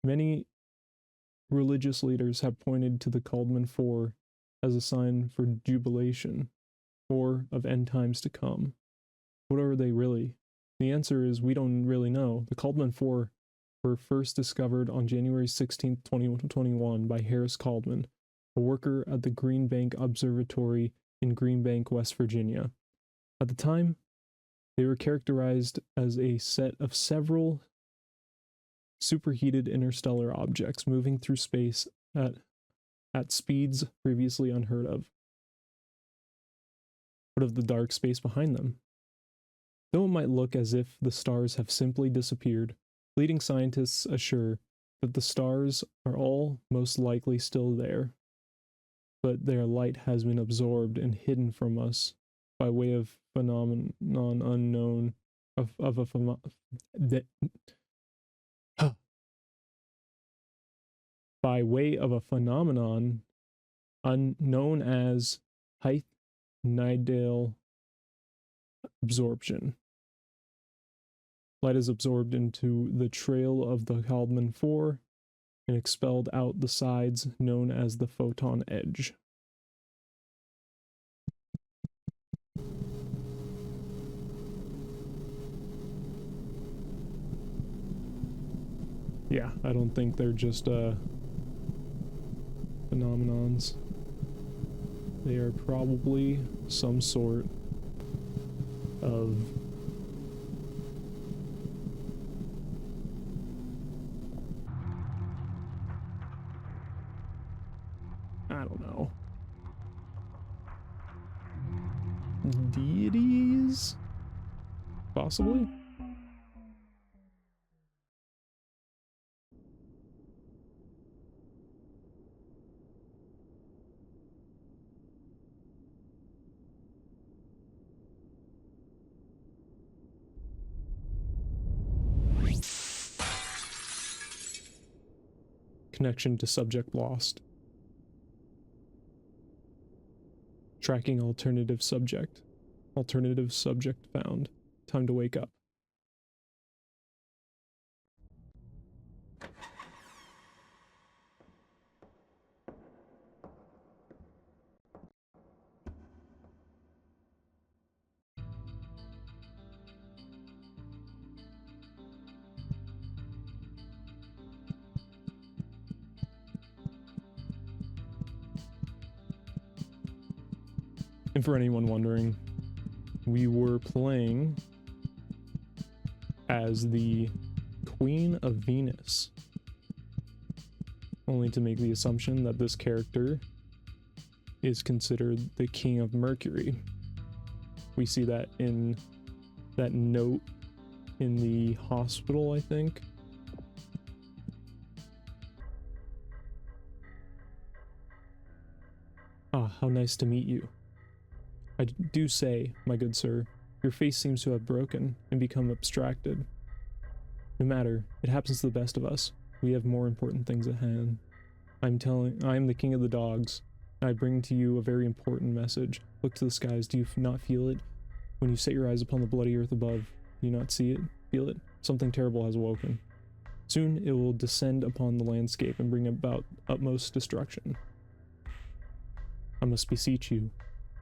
Many religious leaders have pointed to the Caldman 4 as a sign for jubilation, or of end times to come. What are they really? The answer is we don't really know. The Caldman 4 were first discovered on January 16, 2021 by Harris Caldman, a worker at the Green Bank Observatory in Green Bank, West Virginia. At the time, they were characterized as a set of several superheated interstellar objects moving through space at speeds previously unheard of. What of the dark space behind them? Though it might look as if the stars have simply disappeared, leading scientists assure that the stars are all most likely still there, but their light has been absorbed and hidden from us by way of phenomenon unknown by way of a phenomenon unknown as Height-Nidal absorption. Light is absorbed into the trail of the Caldman 4 and expelled out the sides, known as the photon edge. Yeah, I don't think they're just phenomenons. They are probably some sort of I don't know, deities? Possibly? Connection to subject lost. Tracking alternative subject. Alternative subject found. Time to wake up. And for anyone wondering, we were playing as the Queen of Venus. Only to make the assumption that this character is considered the King of Mercury. We see that in that note in the hospital, I think. Ah, how nice to meet you. I do say, my good sir, your face seems to have broken and become abstracted. No matter, it happens to the best of us. We have more important things at hand. I am the king of the dogs. I bring to you a very important message. Look to the skies. Do you not feel it? When you set your eyes upon the bloody earth above, do you not see it? Feel it? Something terrible has awoken. Soon it will descend upon the landscape and bring about utmost destruction. I must beseech you.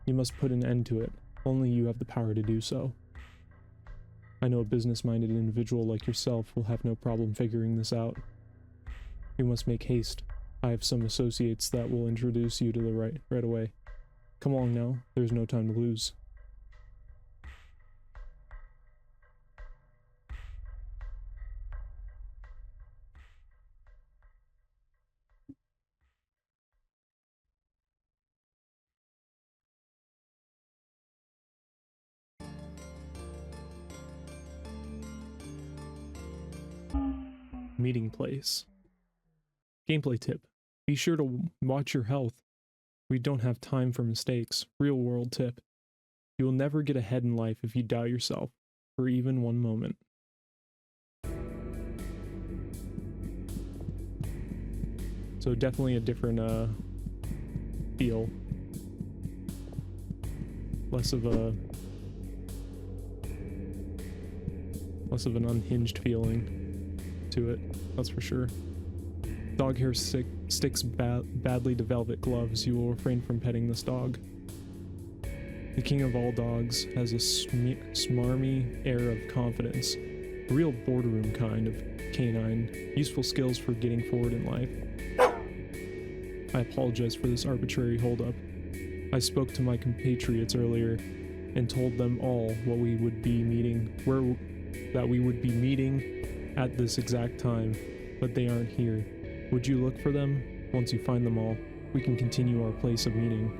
You must put an end to it. Only you have the power to do so. I know a business-minded individual like yourself will have no problem figuring this out. You must make haste. I have some associates that will introduce you to the right away. Come along now. There's no time to lose. Meeting place. Gameplay tip. Be sure to watch your health. We don't have time for mistakes. Real world tip. You will never get ahead in life if you doubt yourself for even one moment. So definitely a different feel. Less of an unhinged feeling to it, that's for sure. Dog hair sticks badly to velvet gloves. You will refrain from petting this dog. The king of all dogs has a smarmy air of confidence. A real boardroom kind of canine. Useful skills for getting forward in life. I apologize for this arbitrary holdup. I spoke to my compatriots earlier and told them all what we would be meeting, that we would be meeting at this exact time, but they aren't here. Would you look for them? Once you find them all, we can continue our place of meeting.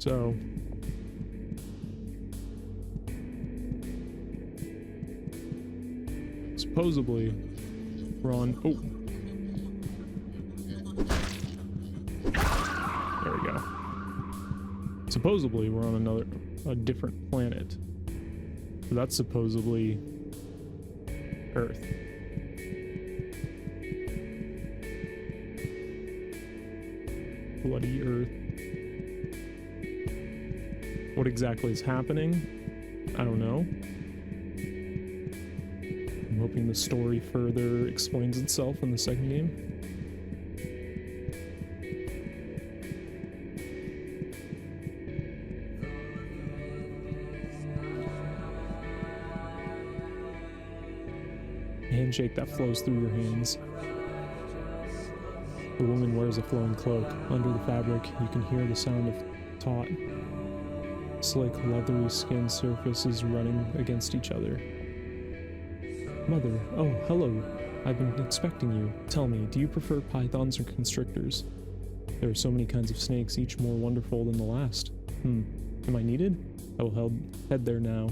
So, supposedly, we're on, oh, there we go. Supposedly, we're on a different planet. So that's supposedly Earth. Bloody Earth. What exactly is happening? I don't know. I'm hoping the story further explains itself in the second game. A handshake that flows through your hands. The woman wears a flowing cloak. Under the fabric, you can hear the sound of taut, slick, leathery skin surfaces running against each other. Mother, oh, hello. I've been expecting you. Tell me, do you prefer pythons or constrictors? There are so many kinds of snakes, each more wonderful than the last. Am I needed? I will head there now.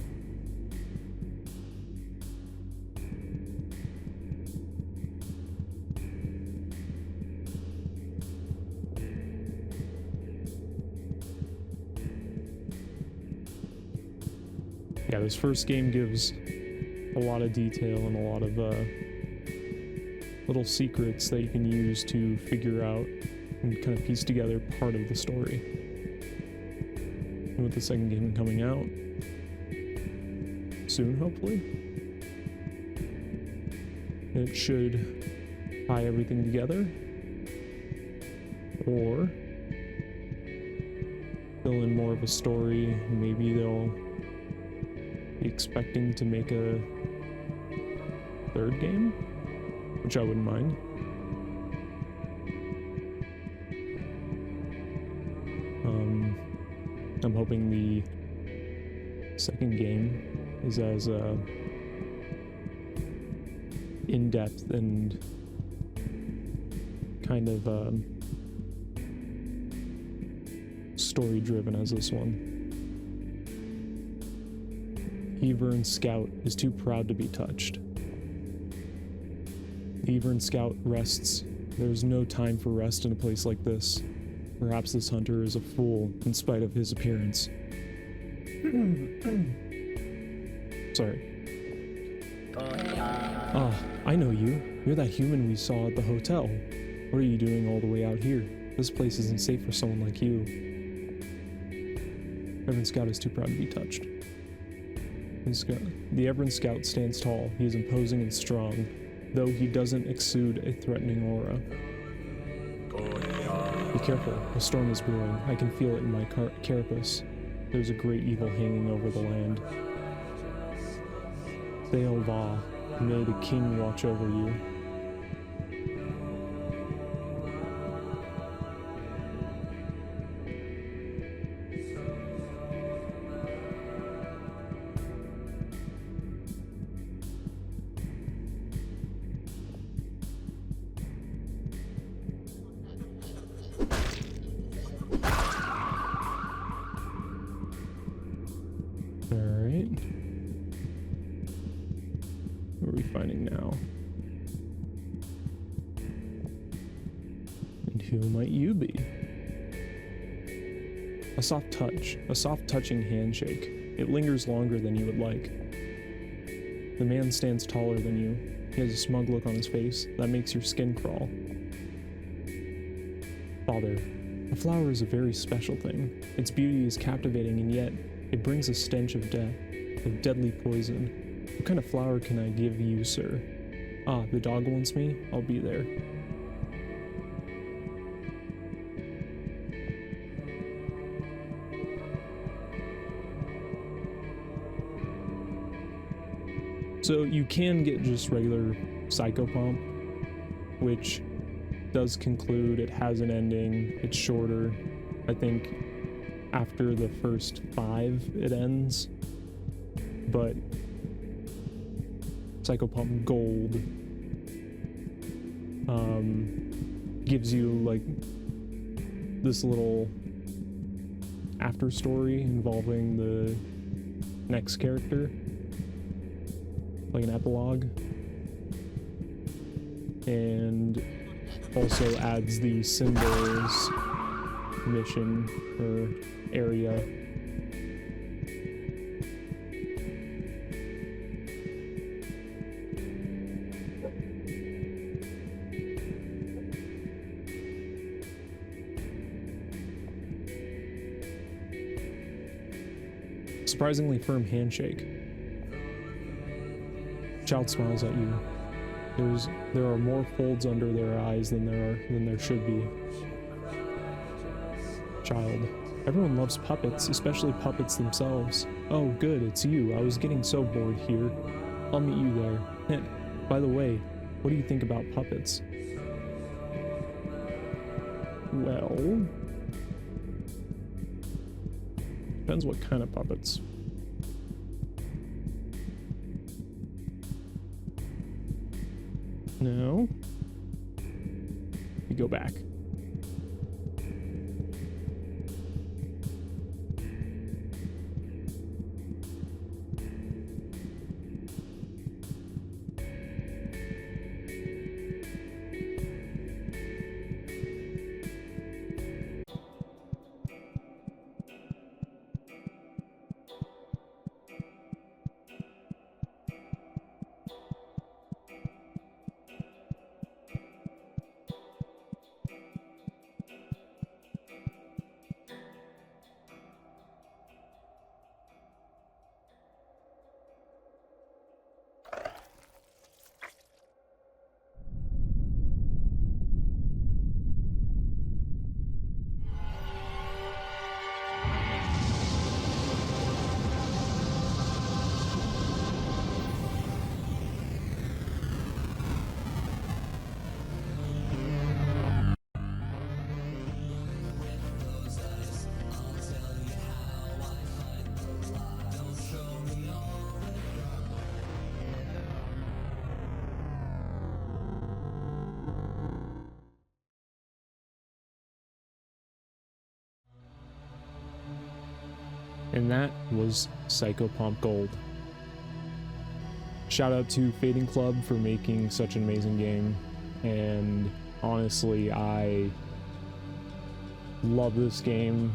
Yeah, this first game gives a lot of detail and a lot of little secrets that you can use to figure out and kind of piece together part of the story. And with the second game coming out soon, hopefully, it should tie everything together, or fill in more of a story. Maybe they'll be expecting to make a third game, which I wouldn't mind. I'm hoping the second game is as in-depth and kind of story-driven as this one. Evern Scout is too proud to be touched. Evern Scout rests. There's no time for rest in a place like this. Perhaps this hunter is a fool in spite of his appearance. Sorry. Ah, I know you. You're that human we saw at the hotel. What are you doing all the way out here? This place isn't safe for someone like you. Evern Scout is too proud to be touched. The Evern Scout stands tall. He is imposing and strong, though he doesn't exude a threatening aura. Be careful, a storm is brewing. I can feel it in my carapace. There's a great evil hanging over the land. Theol Va, may the king watch over you. What are we finding now? And who might you be? A soft touch, a soft touching handshake. It lingers longer than you would like. The man stands taller than you. He has a smug look on his face that makes your skin crawl. Father, a flower is a very special thing. Its beauty is captivating, and yet it brings a stench of death, of deadly poison. What kind of flower can I give you, sir? Ah, the dog wants me? I'll be there. So you can get just regular Psychopomp, which does conclude. It has an ending. It's shorter. I think after the first 5 it ends. But Psychopomp Gold gives you like this little after story involving the next character, like an epilogue, and also adds the symbols mission or area. Surprisingly firm handshake. Child smiles at you. There are more folds under their eyes than there should be. Child. Everyone loves puppets, especially puppets themselves. Oh, good, it's you. I was getting so bored here. I'll meet you there. By the way, what do you think about puppets? Well, depends what kind of puppets. No. We go back. And that was Psychopomp Gold. Shout out to Fading Club for making such an amazing game, and honestly, I love this game.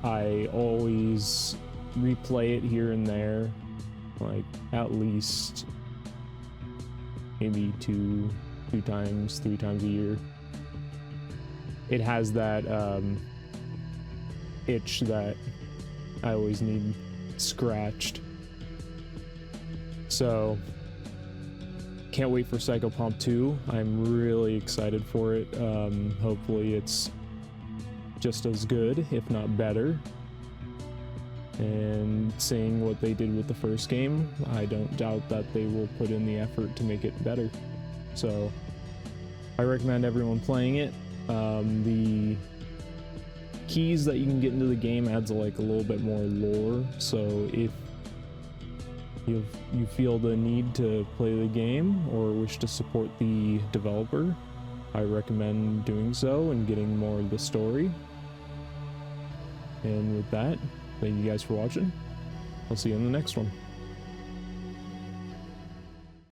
I always replay it here and there, like at least maybe two times, 3 times a year. It has that itch that I always need scratched. So, can't wait for Psychopomp 2. I'm really excited for it. Hopefully it's just as good, if not better. And seeing what they did with the first game, I don't doubt that they will put in the effort to make it better. So, I recommend everyone playing it. The keys that you can get into the game adds like a little bit more lore, so if you feel the need to play the game or wish to support the developer, I recommend doing so and getting more of the story. And with that, thank you guys for watching. I'll see you in the next one.